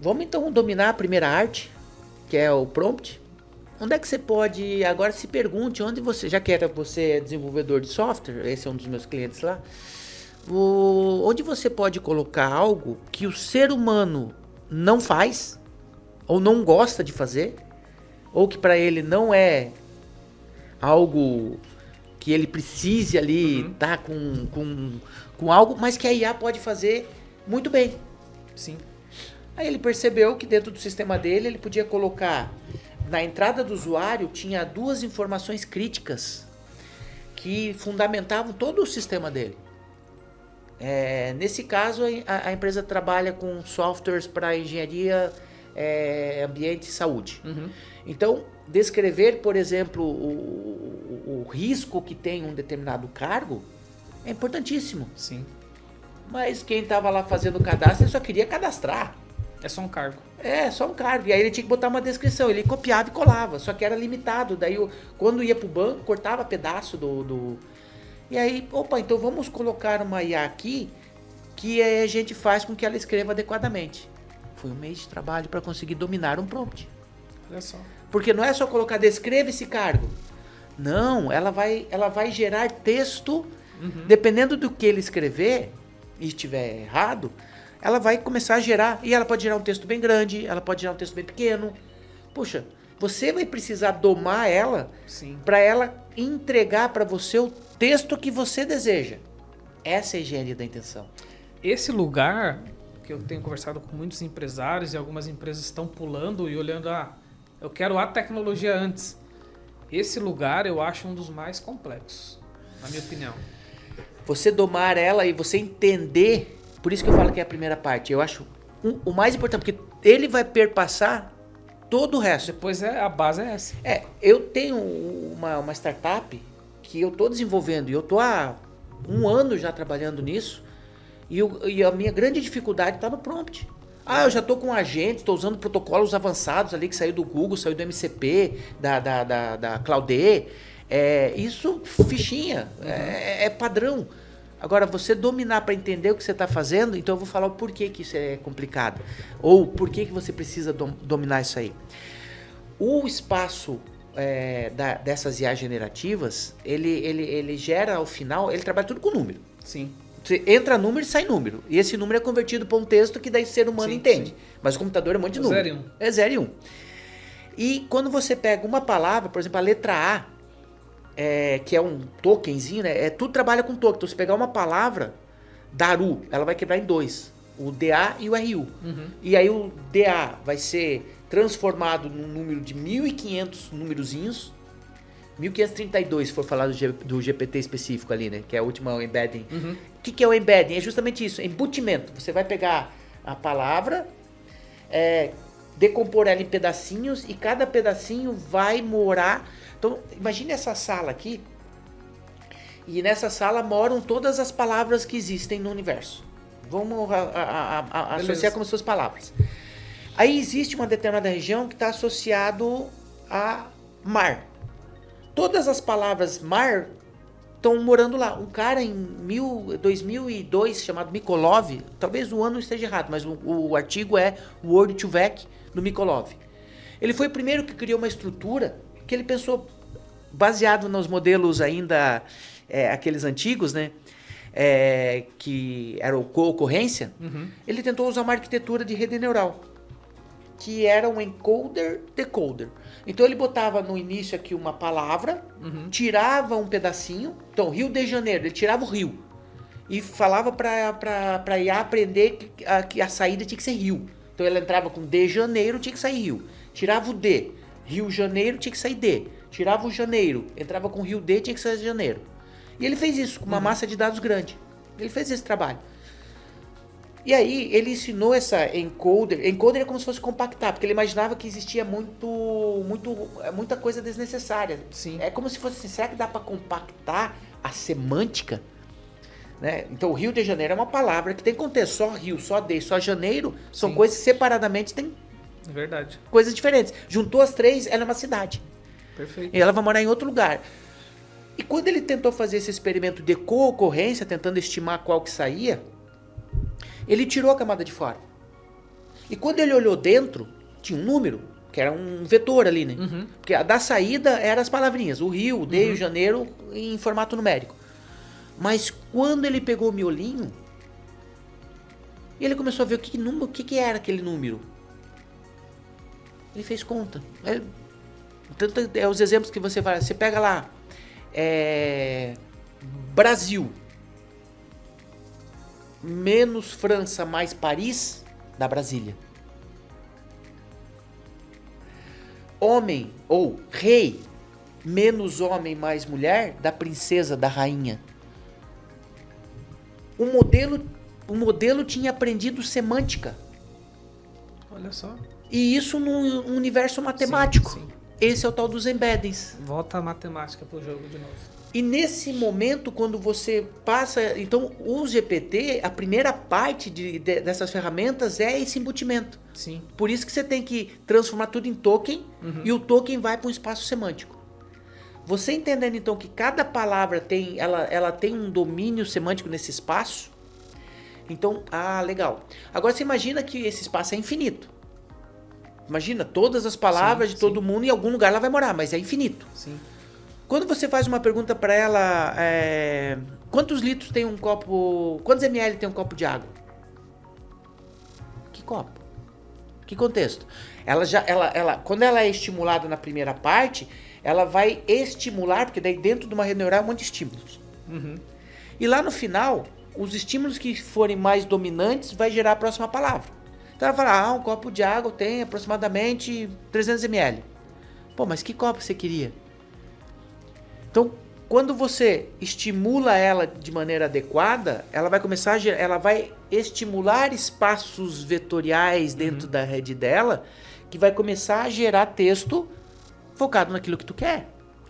vamos então dominar a primeira arte, que é o prompt. Onde é que você pode, agora se pergunte, onde você, já que você é desenvolvedor de software, esse é um dos meus clientes lá, onde você pode colocar algo que o ser humano não faz, ou não gosta de fazer, ou que para ele não é algo que ele precise ali tá com algo, mas que a IA pode fazer muito bem. Sim. Aí ele percebeu que dentro do sistema dele ele podia colocar, na entrada do usuário tinha 2 informações críticas que fundamentavam todo o sistema dele. Nesse caso, a empresa trabalha com softwares para engenharia, ambiente e saúde. Então, descrever, por exemplo, o risco que tem um determinado cargo é importantíssimo. Sim. Mas quem estava lá fazendo o cadastro, ele só queria cadastrar. É só um cargo. Só um cargo. E aí ele tinha que botar uma descrição. Ele copiava e colava, só que era limitado. Daí, quando ia para o banco, cortava pedaço do... E aí, então vamos colocar uma IA aqui que a gente faz com que ela escreva adequadamente. Foi 1 mês de trabalho para conseguir dominar um prompt. Olha só. Porque não é só colocar, descreva esse cargo. Não, ela vai gerar texto, dependendo do que ele escrever, e estiver errado, ela vai começar a gerar, e ela pode gerar um texto bem grande, ela pode gerar um texto bem pequeno. Puxa, você vai precisar domar ela para ela entregar para você o texto que você deseja. Essa é a engenharia da intenção. Esse lugar que eu tenho conversado com muitos empresários e algumas empresas estão pulando e olhando, eu quero a tecnologia antes. Esse lugar eu acho um dos mais complexos, na minha opinião. Você domar ela e você entender, por isso que eu falo que é a primeira parte, eu acho o mais importante, porque ele vai perpassar todo o resto. Depois a base é essa. Eu tenho uma startup que eu estou desenvolvendo e eu estou há 1 ano já trabalhando nisso e a minha grande dificuldade está no prompt. Eu já estou com agentes, estou usando protocolos avançados ali que saiu do Google, saiu do MCP, da Cloudê. Isso, fichinha, é padrão. Agora, você dominar para entender o que você está fazendo, então eu vou falar o porquê que isso é complicado. Ou por que você precisa dominar isso aí. O espaço dessas IA generativas, ele gera ao final, ele trabalha tudo com número. Sim. Você entra número e sai número. E esse número é convertido para um texto que daí o ser humano entende. Sim. Mas o computador é um monte de número. 0 e 1. É 0 e 1. E quando você pega uma palavra, por exemplo, a letra A, que é um tokenzinho, né? Tudo trabalha com token. Então, se pegar uma palavra, Daru, ela vai quebrar em 2. O DA e o RU. E aí o DA vai ser transformado num número de 1.500 numerozinhos. 1532, se for falar do GPT específico ali, né? Que é a última embedding. O que é o embedding? É justamente isso, embutimento. Você vai pegar a palavra, decompor ela em pedacinhos e cada pedacinho vai morar... Então, imagine essa sala aqui e nessa sala moram todas as palavras que existem no universo. Vamos associar como suas palavras. Aí existe uma determinada região que está associado a mar. Todas as palavras mar estão morando lá. Um cara em 2002 chamado Mikolov, talvez o ano esteja errado, mas o artigo é Word2Vec do Mikolov. Ele foi o primeiro que criou uma estrutura que ele pensou, baseado nos modelos ainda, aqueles antigos, né? Que era o co-ocorrência, ele tentou usar uma arquitetura de rede neural. que era um encoder-decoder. Então ele botava no início aqui uma palavra, tirava um pedacinho. Então, Rio de Janeiro, ele tirava o Rio. E falava para IA aprender que a saída tinha que ser Rio. Então ele entrava com de Janeiro, tinha que sair Rio. Tirava o D, Rio Janeiro, tinha que sair D. Tirava o Janeiro, entrava com Rio D, tinha que sair Janeiro. E ele fez isso com uma massa de dados grande. Ele fez esse trabalho. E aí ele ensinou essa encoder. Encoder é como se fosse compactar, porque ele imaginava que existia muita coisa desnecessária. Sim. É como se fosse assim, será que dá para compactar a semântica? Né? Então o Rio de Janeiro é uma palavra que tem contexto, só Rio, só D, só Janeiro, são Sim. coisas que separadamente tem Verdade. coisas diferentes. Juntou as três, ela é uma cidade. Perfeito. E ela vai morar em outro lugar. E quando ele tentou fazer esse experimento de co-ocorrência, tentando estimar qual que saía, ele tirou a camada de fora. E quando ele olhou dentro, tinha um número, que era um vetor ali, né? Porque a da saída eram as palavrinhas, o Rio, o D e o Janeiro em formato numérico. Mas quando ele pegou o miolinho, ele começou a ver o que era aquele número. Ele fez conta. Tanto é os exemplos que você fala. Você pega lá, Brasil menos França mais Paris, dá Brasília. Homem ou rei menos homem mais mulher, dá princesa, da rainha. O modelo tinha aprendido semântica. Olha só. E isso no universo matemático. Sim. Esse é o tal dos embeddings. Volta a matemática pro jogo de novo. E nesse momento, quando você passa... Então, o GPT, a primeira parte dessas ferramentas é esse embutimento. Sim. Por isso que você tem que transformar tudo em token, e o token vai para um espaço semântico. Você entendendo, então, que cada palavra tem, ela tem um domínio semântico nesse espaço, então, legal. Agora, você imagina que esse espaço é infinito. Imagina, todas as palavras de todo mundo, em algum lugar ela vai morar, mas é infinito. Sim. Quando você faz uma pergunta para ela, quantos litros tem um copo, quantos ml tem um copo de água? Que copo? Que contexto? Quando ela é estimulada na primeira parte, ela vai estimular, porque daí dentro de uma rede neural é um monte de estímulos. E lá no final, os estímulos que forem mais dominantes vai gerar a próxima palavra. Então ela fala, um copo de água tem aproximadamente 300 ml. Pô, mas que copo você queria? Então, quando você estimula ela de maneira adequada, ela vai começar ela vai estimular espaços vetoriais dentro da rede dela, que vai começar a gerar texto focado naquilo que tu quer.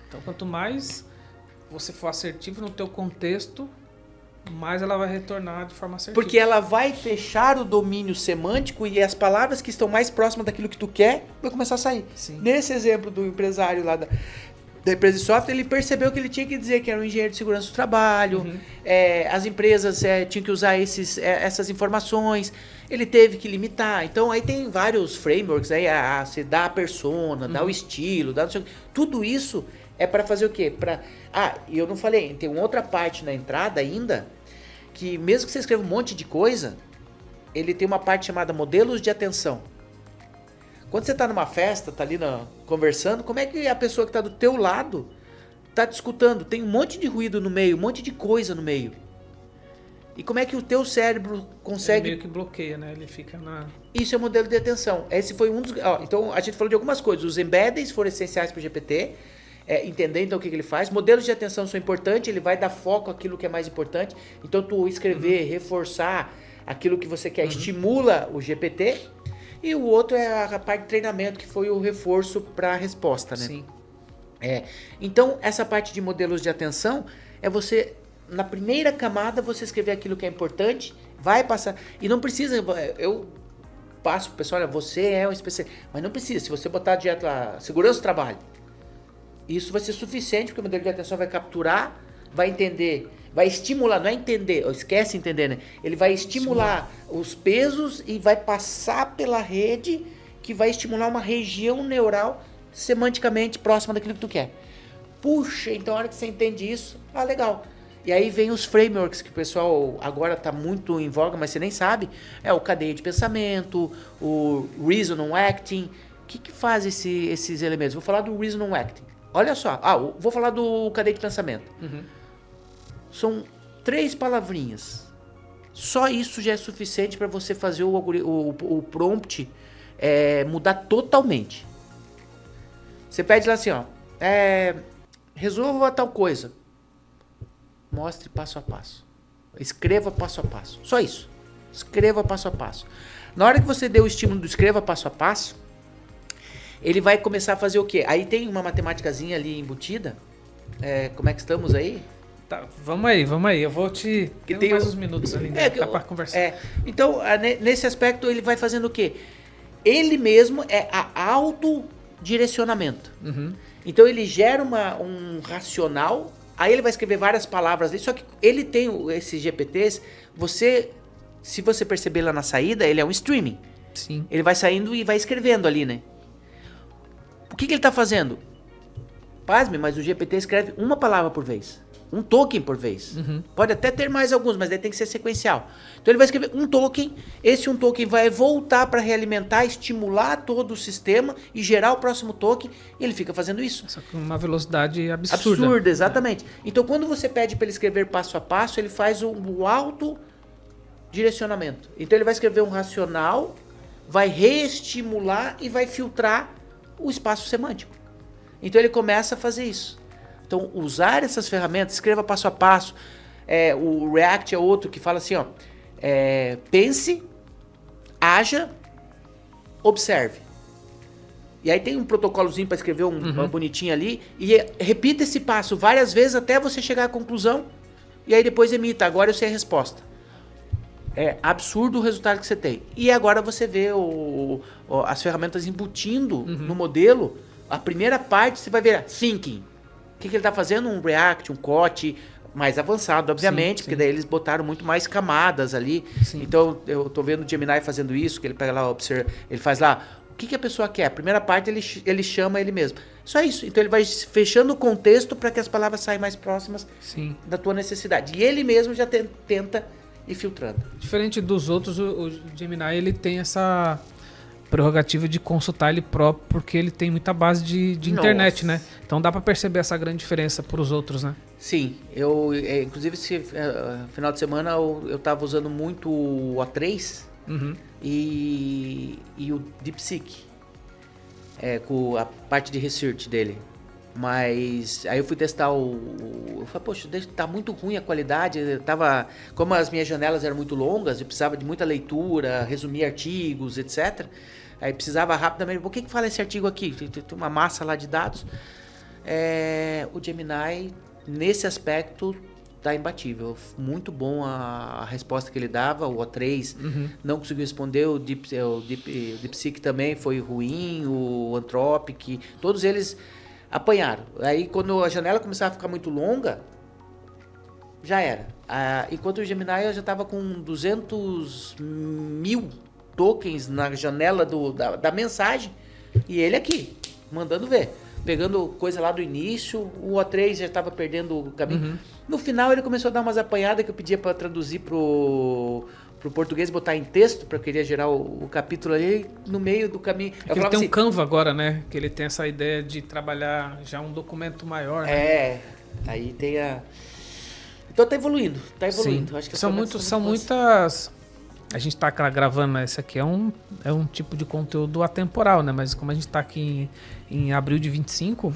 Então, quanto mais você for assertivo no teu contexto, mais ela vai retornar de forma assertiva. Porque ela vai fechar o domínio semântico e as palavras que estão mais próximas daquilo que tu quer vai começar a sair. Sim. Nesse exemplo do empresário lá da empresa de software, ele percebeu que ele tinha que dizer que era um engenheiro de segurança do trabalho, as empresas tinham que usar essas informações, ele teve que limitar. Então aí tem vários frameworks, aí você dá a persona, dá o estilo, dá tudo isso é para fazer o quê? E eu não falei, tem uma outra parte na entrada ainda, que mesmo que você escreva um monte de coisa, ele tem uma parte chamada modelos de atenção. Quando você está numa festa, está ali conversando, como é que a pessoa que está do teu lado está te escutando? Tem um monte de ruído no meio, um monte de coisa no meio. E como é que o teu cérebro consegue... Ele meio que bloqueia, né? Ele fica na... Isso é o modelo de atenção. Esse foi um dos... Então, a gente falou de algumas coisas. Os embeddings foram essenciais para o GPT. Entender, então, o que ele faz. Modelos de atenção são importantes. Ele vai dar foco àquilo que é mais importante. Então, tu escrever, reforçar aquilo que você quer, estimula o GPT. E o outro é a parte de treinamento, que foi o reforço para a resposta, né? Sim. Então, essa parte de modelos de atenção é você, na primeira camada, você escrever aquilo que é importante, vai passar. E não precisa, eu passo pro pessoal, olha, você é um especialista. Mas não precisa, se você botar direto lá, segurança do trabalho, isso vai ser suficiente, porque o modelo de atenção vai capturar, vai entender, vai estimular, não é entender, esquece entender, né? Ele vai estimular os pesos e vai passar pela rede, que vai estimular uma região neural semanticamente próxima daquilo que tu quer. Puxa, então a hora que você entende isso, legal. E aí vem os frameworks que o pessoal agora está muito em voga, mas você nem sabe. É o cadeia de pensamento, o reason acting. O que faz esses elementos? Vou falar do reason acting. Olha só. Vou falar do cadeia de pensamento. São 3 palavrinhas. Só isso já é suficiente para você fazer o prompt mudar totalmente. Você pede lá assim, ó. Resolva tal coisa. Mostre passo a passo. Escreva passo a passo. Só isso. Escreva passo a passo. Na hora que você deu o estímulo do escreva passo a passo, ele vai começar a fazer o quê? Aí tem uma matemáticazinha ali embutida. Como é que estamos aí? Tá, vamos aí. Eu vou te... Tem mais uns minutos ali, né? Dá pra conversar. Então, nesse aspecto, ele vai fazendo o quê? Ele mesmo é a autodirecionamento. Então, ele gera um racional, aí ele vai escrever várias palavras ali, só que ele tem esses GPTs, se você perceber lá na saída, ele é um streaming. Sim. Ele vai saindo e vai escrevendo ali, né? O que ele tá fazendo? Pasme, mas o GPT escreve uma palavra por vez. Um token por vez. Pode até ter mais alguns, mas daí tem que ser sequencial. Então ele vai escrever um token, esse um token vai voltar para realimentar, estimular todo o sistema e gerar o próximo token, e ele fica fazendo isso. Só com uma velocidade absurda. Absurda, exatamente. Então quando você pede para ele escrever passo a passo, ele faz o autodirecionamento. Então ele vai escrever um racional, vai reestimular e vai filtrar o espaço semântico. Então ele começa a fazer isso. Então, usar essas ferramentas, escreva passo a passo. O React é outro que fala assim, ó. Pense, haja, observe. E aí tem um protocolozinho para escrever uma bonitinha ali. E repita esse passo várias vezes até você chegar à conclusão. E aí depois emita. Agora eu sei a resposta. É absurdo o resultado que você tem. E agora você vê as ferramentas embutindo no modelo. A primeira parte você vai ver thinking. O que ele está fazendo? Um React, um Qt mais avançado, obviamente, porque daí eles botaram muito mais camadas ali. Sim. Então, eu estou vendo o Gemini fazendo isso, que ele pega lá, ele faz lá, o que a pessoa quer? A primeira parte ele chama ele mesmo. Só isso. Então, ele vai fechando o contexto para que as palavras saiam mais próximas da tua necessidade. E ele mesmo já tenta ir filtrando. Diferente dos outros, o Gemini ele tem essa prerrogativa de consultar ele próprio, porque ele tem muita base de internet, né? Então dá para perceber essa grande diferença para os outros, né? Sim, inclusive esse final de semana eu tava usando muito o O3 e o DeepSeek, com a parte de research dele. Mas aí eu fui testar eu falei, poxa, tá muito ruim a qualidade. Como as minhas janelas eram muito longas, eu precisava de muita leitura, resumir artigos, etc. Aí precisava rapidamente, por que fala esse artigo aqui? Tem uma massa lá de dados. O Gemini, nesse aspecto, tá imbatível. Muito bom a resposta que ele dava. O O3 não conseguiu responder, o DeepSeek também foi ruim, o Anthropic, todos eles apanharam. Aí quando a janela começava a ficar muito longa, já era. Enquanto o Gemini eu já estava com 200 mil tokens na janela da mensagem, e ele aqui, mandando ver. Pegando coisa lá do início, o O3 já estava perdendo o caminho. No final ele começou a dar umas apanhadas que eu pedia para traduzir pro português, botar em texto, para eu queria gerar o capítulo ali no meio do caminho. Ele tem um Canva agora, né? Que ele tem essa ideia de trabalhar já um documento maior. Né? Aí tem Então tá evoluindo. Sim. Acho que são muitas... A gente tá gravando, esse aqui é um tipo de conteúdo atemporal, né? Mas como a gente tá aqui em abril de 25,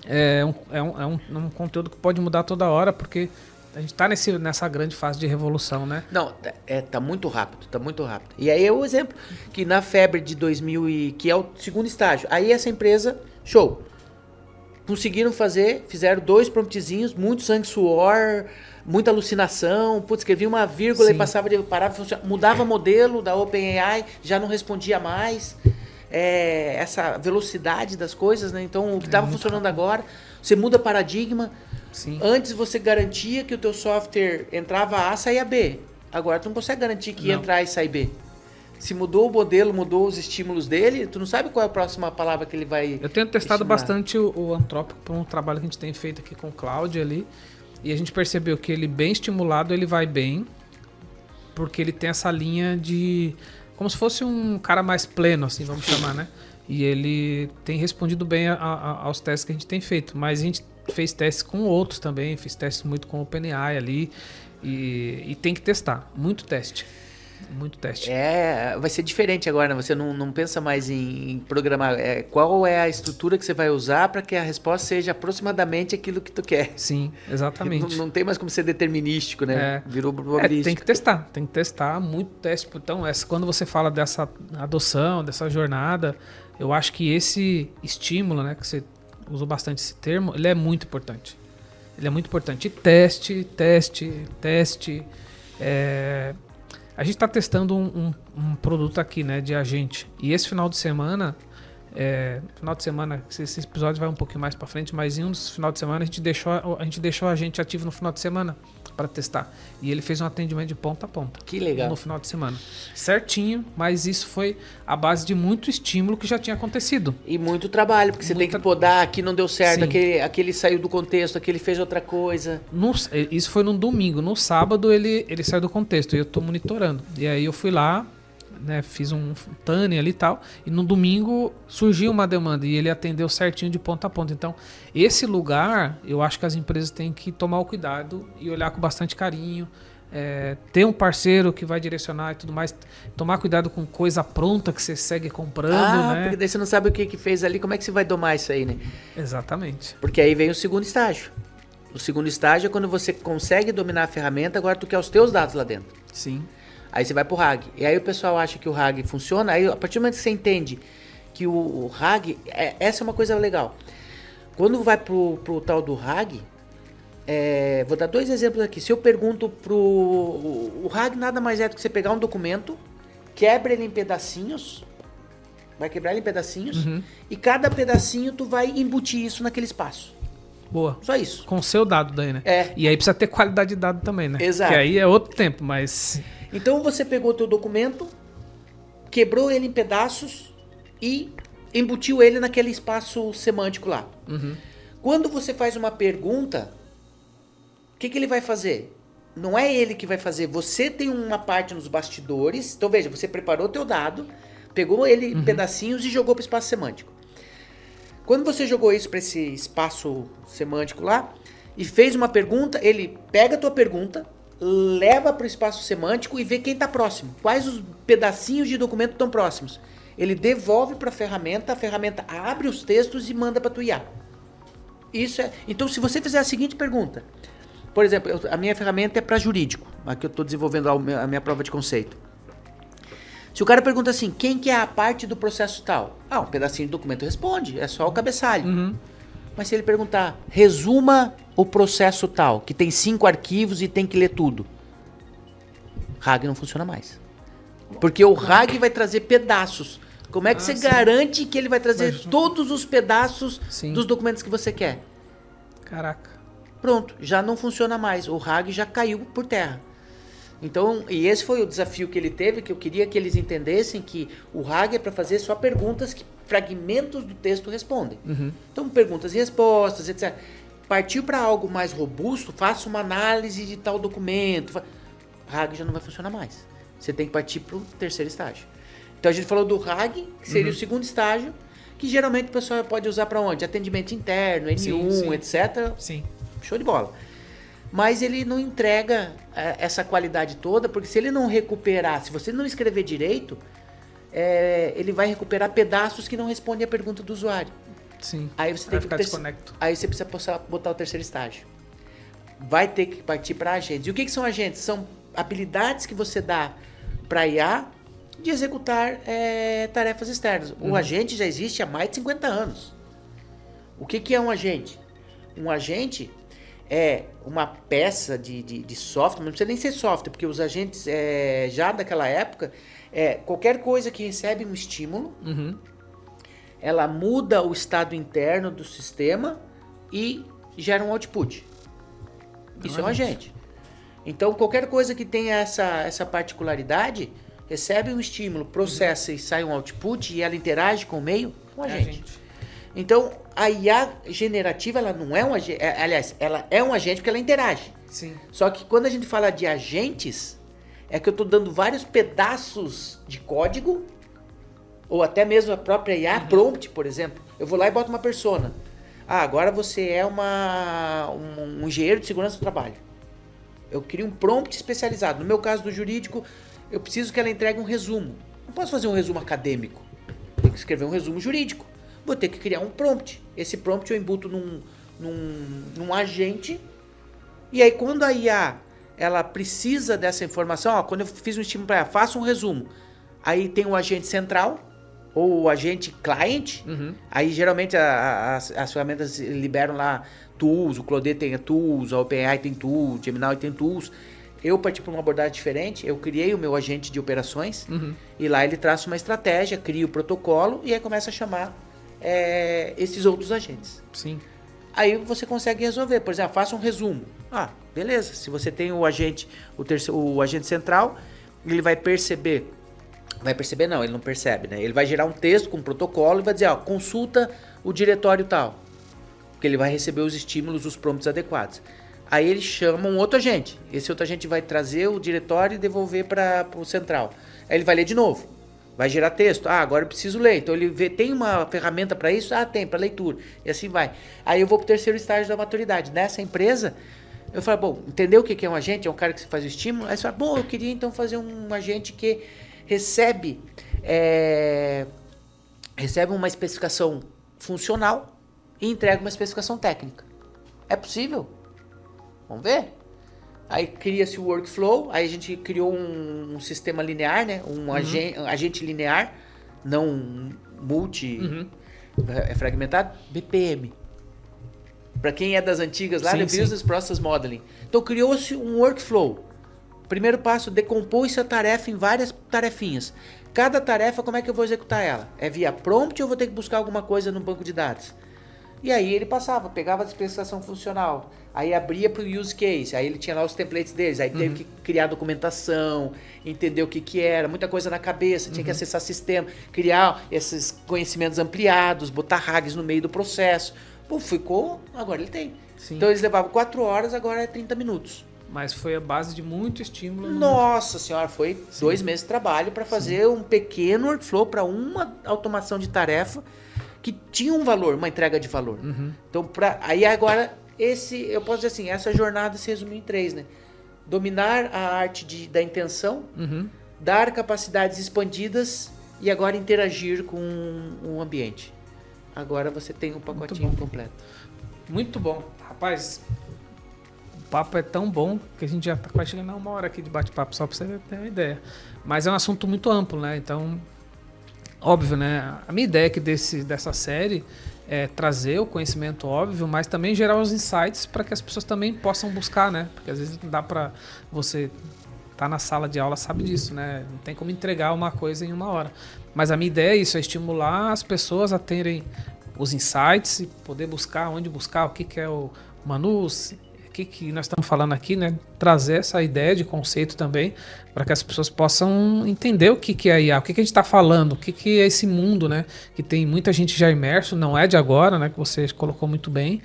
é um conteúdo que pode mudar toda hora, porque a gente tá nessa grande fase de revolução, né? Não, tá muito rápido, E aí é o exemplo, que na febre de 2000, que é o segundo estágio, aí essa empresa, show, conseguiram fizeram 2 promptzinhos, muito sangue, suor, muita alucinação, escrevia uma vírgula e parava, mudava modelo da OpenAI, já não respondia mais. Essa velocidade das coisas, né? Então o que estava funcionando agora, você muda paradigma. Sim. Antes você garantia que o teu software entrava A, saía B. Agora tu não consegue garantir que ia entrar e sair B. Se mudou o modelo, mudou os estímulos dele, tu não sabe qual é a próxima palavra que ele vai Eu tenho testado estimular. Bastante o Anthropic para um trabalho que a gente tem feito aqui com o Cloud ali. E a gente percebeu que ele bem estimulado, ele vai bem, porque ele tem essa linha de... como se fosse um cara mais pleno, assim, vamos chamar, né? E ele tem respondido bem aos testes que a gente tem feito. Mas a gente fez testes com outros também, fiz testes muito com o OpenAI ali. E tem que testar, muito teste. Muito teste. Vai ser diferente agora, né? Você não pensa mais em programar. Qual é a estrutura que você vai usar para que a resposta seja aproximadamente aquilo que tu quer. Sim, exatamente. Não tem mais como ser determinístico, né? Virou probabilístico. Tem que testar, muito teste. Então, quando você fala dessa adoção, dessa jornada, eu acho que esse estímulo, né, que você usou bastante esse termo, ele é muito importante. Ele é muito importante. E teste. A gente está testando um produto aqui, né, de agente. E esse final de semana, esse episódio vai um pouquinho mais para frente, mas em um dos final de semana a gente deixou a agente ativo no final de semana para testar. E ele fez um atendimento de ponta a ponta. Que legal. No final de semana. Certinho, mas isso foi a base de muito estímulo que já tinha acontecido. E muito trabalho, porque você tem que podar, aqui não deu certo, aquele saiu do contexto, aquele fez outra coisa. Isso foi no domingo. No sábado ele saiu do contexto e eu tô monitorando. E aí eu fui lá, né, fiz um TANE ali e tal, e no domingo surgiu uma demanda e ele atendeu certinho de ponta a ponta. Então, esse lugar, eu acho que as empresas têm que tomar o cuidado e olhar com bastante carinho, ter um parceiro que vai direcionar e tudo mais, tomar cuidado com coisa pronta que você segue comprando, né? Porque daí você não sabe o que fez ali, como é que você vai domar isso aí, né? Exatamente. Porque aí vem o segundo estágio. O segundo estágio é quando você consegue dominar a ferramenta, agora tu quer os teus dados lá dentro. Sim. Aí você vai pro RAG. E aí o pessoal acha que o RAG funciona. Aí a partir do momento que você entende que o RAG... essa é uma coisa legal. Quando vai pro tal do RAG... vou dar 2 exemplos aqui. Se eu pergunto o RAG nada mais é do que você pegar um documento, quebra ele em pedacinhos, vai quebrar ele em pedacinhos, e cada pedacinho tu vai embutir isso naquele espaço. Boa. Só isso. Com o seu dado daí, né? É. E aí precisa ter qualidade de dado também, né? Exato. Que aí é outro tempo, mas... Então você pegou o teu documento, quebrou ele em pedaços e embutiu ele naquele espaço semântico lá. Quando você faz uma pergunta, o que ele vai fazer? Não é ele que vai fazer. Você tem uma parte nos bastidores. Então veja, você preparou o teu dado, pegou ele em pedacinhos e jogou para o espaço semântico. Quando você jogou isso para esse espaço semântico lá e fez uma pergunta, ele pega a tua pergunta, leva para o espaço semântico e vê quem está próximo. Quais os pedacinhos de documento estão próximos. Ele devolve para a ferramenta abre os textos e manda para tu IA. Então, se você fizer a seguinte pergunta, por exemplo, a minha ferramenta é para jurídico, aqui eu estou desenvolvendo a minha prova de conceito. Se o cara pergunta assim, quem que é a parte do processo tal? Um pedacinho do documento responde, é só o cabeçalho. Mas se ele perguntar, resuma o processo tal, que tem 5 arquivos e tem que ler tudo. RAG não funciona mais. Porque o RAG vai trazer pedaços. Como é que você garante que ele vai trazer todos os pedaços dos documentos que você quer? Caraca. Pronto, já não funciona mais. O RAG já caiu por terra. Então, e esse foi o desafio que ele teve, que eu queria que eles entendessem que o RAG é para fazer só perguntas que fragmentos do texto respondem. Então, perguntas e respostas, etc. Partiu para algo mais robusto, faça uma análise de tal documento. RAG já não vai funcionar mais. Você tem que partir para o terceiro estágio. Então, a gente falou do RAG, que seria o segundo estágio, que geralmente o pessoal pode usar para onde? Atendimento interno, N1, etc. Sim. Show de bola. Mas ele não entrega essa qualidade toda, porque se ele não recuperar, se você não escrever direito, ele vai recuperar pedaços que não respondem a pergunta do usuário. Sim. Aí você tem que desconecto. Aí você precisa botar o terceiro estágio. Vai ter que partir para agentes. E o que são agentes? São habilidades que você dá para IA de executar tarefas externas. O agente já existe há mais de 50 anos. O que é um agente? Um agente é uma peça de software, não precisa nem ser software, porque os agentes já daquela época, qualquer coisa que recebe um estímulo, ela muda o estado interno do sistema e gera um output. Isso é um agente. Então, qualquer coisa que tenha essa particularidade, recebe um estímulo, processa e sai um output e ela interage com o meio, é um agente. Então, a IA generativa, ela não é um agente. Aliás, ela é um agente porque ela interage. Sim. Só que quando a gente fala de agentes, é que eu estou dando vários pedaços de código, ou até mesmo a própria IA, prompt, por exemplo. Eu vou lá e boto uma persona. Agora você é um engenheiro de segurança do trabalho. Eu crio um prompt especializado. No meu caso do jurídico, eu preciso que ela entregue um resumo. Não posso fazer um resumo acadêmico. Tenho que escrever um resumo jurídico. Vou ter que criar um prompt. Esse prompt eu embuto num agente. E aí quando a IA ela precisa dessa informação, quando eu fiz um estímulo para ela, faça um resumo. Aí tem o agente central ou o agente client. Aí geralmente as ferramentas liberam lá tools, o Claude tem tools, a OpenAI tem tools, Gemini tem tools. Eu parti para uma abordagem diferente, eu criei o meu agente de operações e lá ele traça uma estratégia, cria o protocolo e aí começa a chamar esses outros agentes. Sim. Aí você consegue resolver, por exemplo, faça um resumo. Beleza, se você tem o agente, o agente central, ele vai perceber. Vai perceber não, ele não percebe, né? Ele vai gerar um texto com um protocolo e vai dizer, consulta o diretório tal. Porque ele vai receber os estímulos, os prompts adequados. Aí ele chama um outro agente. Esse outro agente vai trazer o diretório e devolver para o central. Aí ele vai ler de novo. Vai gerar texto. Agora eu preciso ler. Então ele vê, tem uma ferramenta para isso? Tem, para leitura. E assim vai. Aí eu vou para o terceiro estágio da maturidade. Nessa empresa, eu falo, entendeu o que é um agente? É um cara que faz o estímulo. Aí você fala, eu queria então fazer um agente que recebe uma especificação funcional e entrega uma especificação técnica. É possível? Vamos ver? Aí cria-se o workflow, aí a gente criou um sistema linear, né? Um agente linear, não fragmentado, BPM. Para quem é das antigas lá, Business Process Modeling. Então criou-se um workflow. Primeiro passo, decompôs essa tarefa em várias tarefinhas. Cada tarefa, como é que eu vou executar ela? É via prompt ou eu vou ter que buscar alguma coisa no banco de dados? E aí ele passava, pegava a especificação funcional, aí abria para o use case, aí ele tinha lá os templates deles, aí teve que criar documentação, entender o que era, muita coisa na cabeça, tinha que acessar sistema, criar esses conhecimentos ampliados, botar RAGs no meio do processo. Agora ele tem. Sim. Então eles levavam 4 horas, agora é 30 minutos. Mas foi a base de muito estímulo. Nossa senhora, foi 2 meses de trabalho para fazer um pequeno workflow para uma automação de tarefa que tinha um valor, uma entrega de valor. Então, aí agora, eu posso dizer assim, essa jornada se resumiu em 3, né? Dominar a arte da intenção, dar capacidades expandidas e agora interagir com o ambiente. Agora você tem um pacotinho completo. Muito bom. Rapaz, o papo é tão bom que a gente já está quase chegando a 1 hora aqui de bate-papo, só para você ter uma ideia. Mas é um assunto muito amplo, né? Então, óbvio, né? A minha ideia aqui dessa série é trazer o conhecimento óbvio, mas também gerar os insights para que as pessoas também possam buscar, né? Porque às vezes não dá para você tá na sala de aula, sabe disso, né? Não tem como entregar uma coisa em 1 hora. Mas a minha ideia é isso, é estimular as pessoas a terem os insights e poder buscar, onde buscar, o que é o Manus, o que nós estamos falando aqui, né? Trazer essa ideia de conceito também para que as pessoas possam entender o que é a IA, o que a gente está falando, o que é esse mundo, né? Que tem muita gente já imerso, não é de agora, né? Que você colocou muito bem,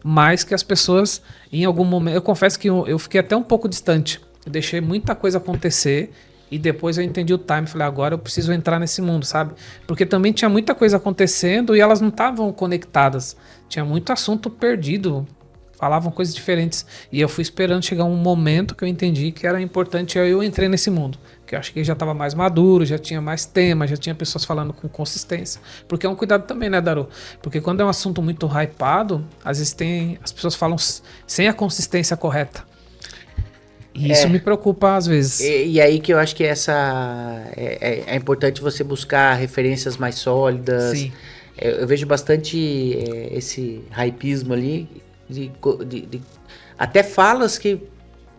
mas que as pessoas, em algum momento, eu confesso que eu fiquei até um pouco distante, eu deixei muita coisa acontecer e depois eu entendi o time, falei, agora eu preciso entrar nesse mundo, sabe? Porque também tinha muita coisa acontecendo e elas não estavam conectadas, tinha muito assunto perdido, falavam coisas diferentes. E eu fui esperando chegar um momento que eu entendi que era importante, eu entrei nesse mundo. Que eu acho que já estava mais maduro, já tinha mais temas, já tinha pessoas falando com consistência. Porque é um cuidado também, né, Daru? Porque quando é um assunto muito hypado, às vezes as pessoas falam sem a consistência correta. E isso me preocupa às vezes. E aí que eu acho que é importante você buscar referências mais sólidas. Sim. Eu vejo bastante esse hypismo ali, até falas que,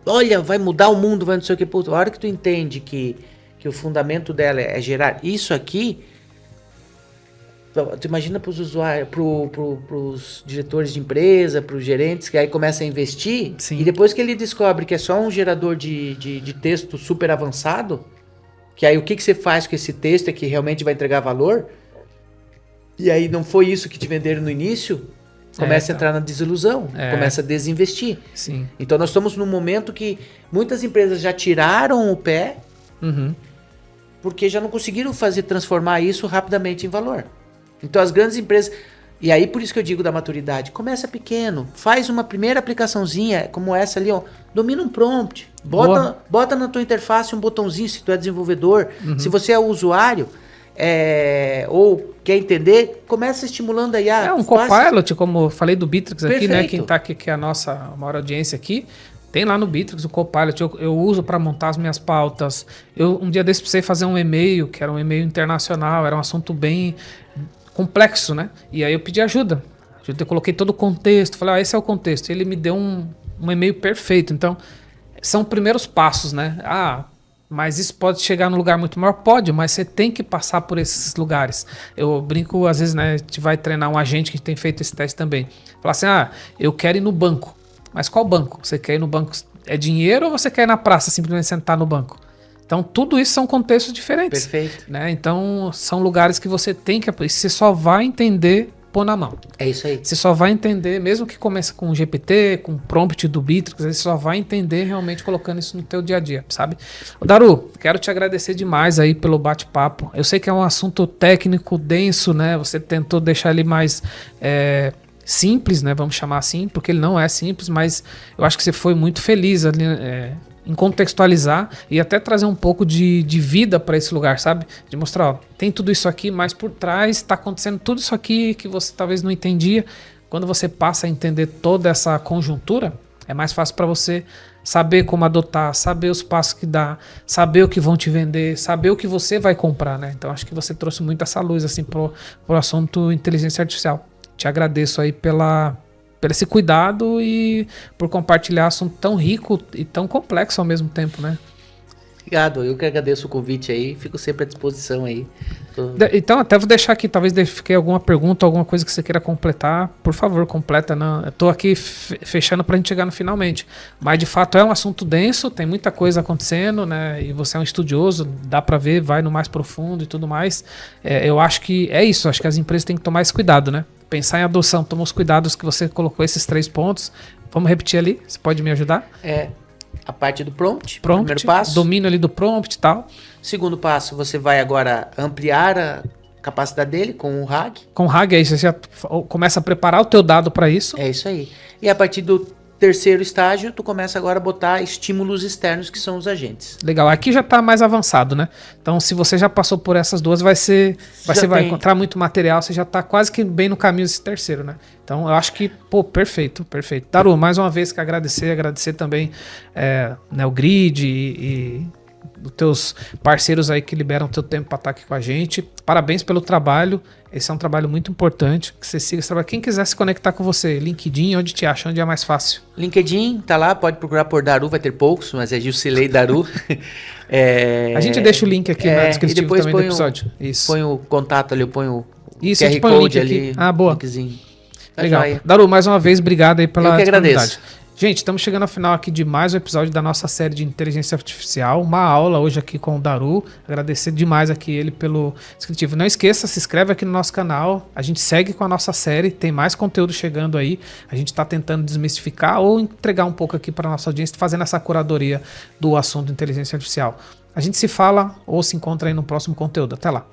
olha, vai mudar o mundo, vai não sei o que. Pô, a hora que tu entende que o fundamento dela é gerar isso aqui, tu imagina para os usuários, pros diretores de empresa, para os gerentes, que aí começa a investir. Sim. E depois que ele descobre que é só um gerador de texto super avançado, que aí o que você faz com esse texto é que realmente vai entregar valor, e aí não foi isso que te venderam no início, começa a entrar na desilusão, começa a desinvestir. Sim. Então nós estamos num momento que muitas empresas já tiraram o pé, porque já não conseguiram transformar isso rapidamente em valor. Então as grandes empresas... E aí por isso que eu digo da maturidade. Começa pequeno, faz uma primeira aplicaçãozinha como essa ali, ó. Domina um prompt, bota na tua interface um botãozinho se tu é desenvolvedor. Se você é o usuário, ou quer entender, começa estimulando aí. Um Copilot, como eu falei do Bitrix aqui, Perfeito. né? Quem tá aqui, que é a nossa maior audiência aqui, tem lá no Bitrix o Copilot, eu uso para montar as minhas pautas. Eu um dia desse precisei fazer um e-mail, que era um e-mail internacional, era um assunto bem complexo, né? E aí eu pedi ajuda. Eu coloquei todo o contexto, falei, esse é o contexto. E ele me deu um e-mail perfeito. Então, são primeiros passos, né? Mas isso pode chegar num lugar muito maior? Pode, mas você tem que passar por esses lugares. Eu brinco, às vezes, né? A gente vai treinar um agente que tem feito esse teste também. Fala assim, eu quero ir no banco. Mas qual banco? Você quer ir no banco? É dinheiro ou você quer ir na praça, simplesmente sentar no banco? Então, tudo isso são contextos diferentes. Perfeito. Né? Então, são lugares que você tem que... Você só vai entender pôr na mão. É isso aí. Você só vai entender, mesmo que comece com o GPT, com o prompt do Bitrix, você só vai entender realmente colocando isso no teu dia a dia, sabe? Daru, quero te agradecer demais aí pelo bate-papo. Eu sei que é um assunto técnico, denso, né? Você tentou deixar ele mais... simples, né? Vamos chamar assim, porque ele não é simples, mas eu acho que você foi muito feliz ali, em contextualizar e até trazer um pouco de vida para esse lugar, sabe? De mostrar, tem tudo isso aqui, mas por trás está acontecendo tudo isso aqui que você talvez não entendia. Quando você passa a entender toda essa conjuntura, é mais fácil para você saber como adotar, saber os passos que dá, saber o que vão te vender, saber o que você vai comprar, né? Então acho que você trouxe muito essa luz assim pro assunto inteligência artificial. Te agradeço aí pelo esse cuidado e por compartilhar assunto tão rico e tão complexo ao mesmo tempo, né? Obrigado, eu que agradeço o convite aí, fico sempre à disposição aí. Então até vou deixar aqui, talvez fique alguma pergunta, alguma coisa que você queira completar, por favor, completa. Não, eu tô aqui fechando pra gente chegar no finalmente, mas de fato é um assunto denso, tem muita coisa acontecendo, né? E você é um estudioso, dá pra ver, vai no mais profundo e tudo mais. Eu acho que é isso, acho que as empresas têm que tomar esse cuidado, né? Pensar em adoção, toma os cuidados que você colocou, esses 3 pontos. Vamos repetir ali? Você pode me ajudar? A parte do prompt, primeiro passo. Domínio ali do prompt e tal. Segundo passo, você vai agora ampliar a capacidade dele com o RAG. Com o RAG aí você já começa a preparar o teu dado para isso. É isso aí. E a partir do terceiro estágio, tu começa agora a botar estímulos externos, que são os agentes. Legal, aqui já está mais avançado, né? Então, se você já passou por essas duas, vai encontrar muito material, você já está quase que bem no caminho desse terceiro, né? Então, eu acho que, perfeito. Daru, mais uma vez que agradecer também o Grid e os teus parceiros aí que liberam teu tempo para estar aqui com a gente. Parabéns pelo trabalho. Esse é um trabalho muito importante, que você siga esse trabalho. Quem quiser se conectar com você, LinkedIn, onde te acha, onde é mais fácil? LinkedIn, tá lá, pode procurar por Daru, vai ter poucos, mas é Gilcilei Daru. A gente deixa o link aqui na descrição também do episódio. Isso. Põe o contato ali, eu ponho o Isso, QR põe o Code link ali. Aqui. Boa. Linkzinho. Tá legal. Joia. Daru, mais uma vez, obrigado aí pela disponibilidade. Agradeço. Gente, estamos chegando ao final aqui de mais um episódio da nossa série de inteligência artificial. Uma aula hoje aqui com o Daru. Agradecer demais aqui ele pelo descritivo. Não esqueça, se inscreve aqui no nosso canal. A gente segue com a nossa série. Tem mais conteúdo chegando aí. A gente está tentando desmistificar ou entregar um pouco aqui para a nossa audiência, fazendo essa curadoria do assunto inteligência artificial. A gente se fala ou se encontra aí no próximo conteúdo. Até lá.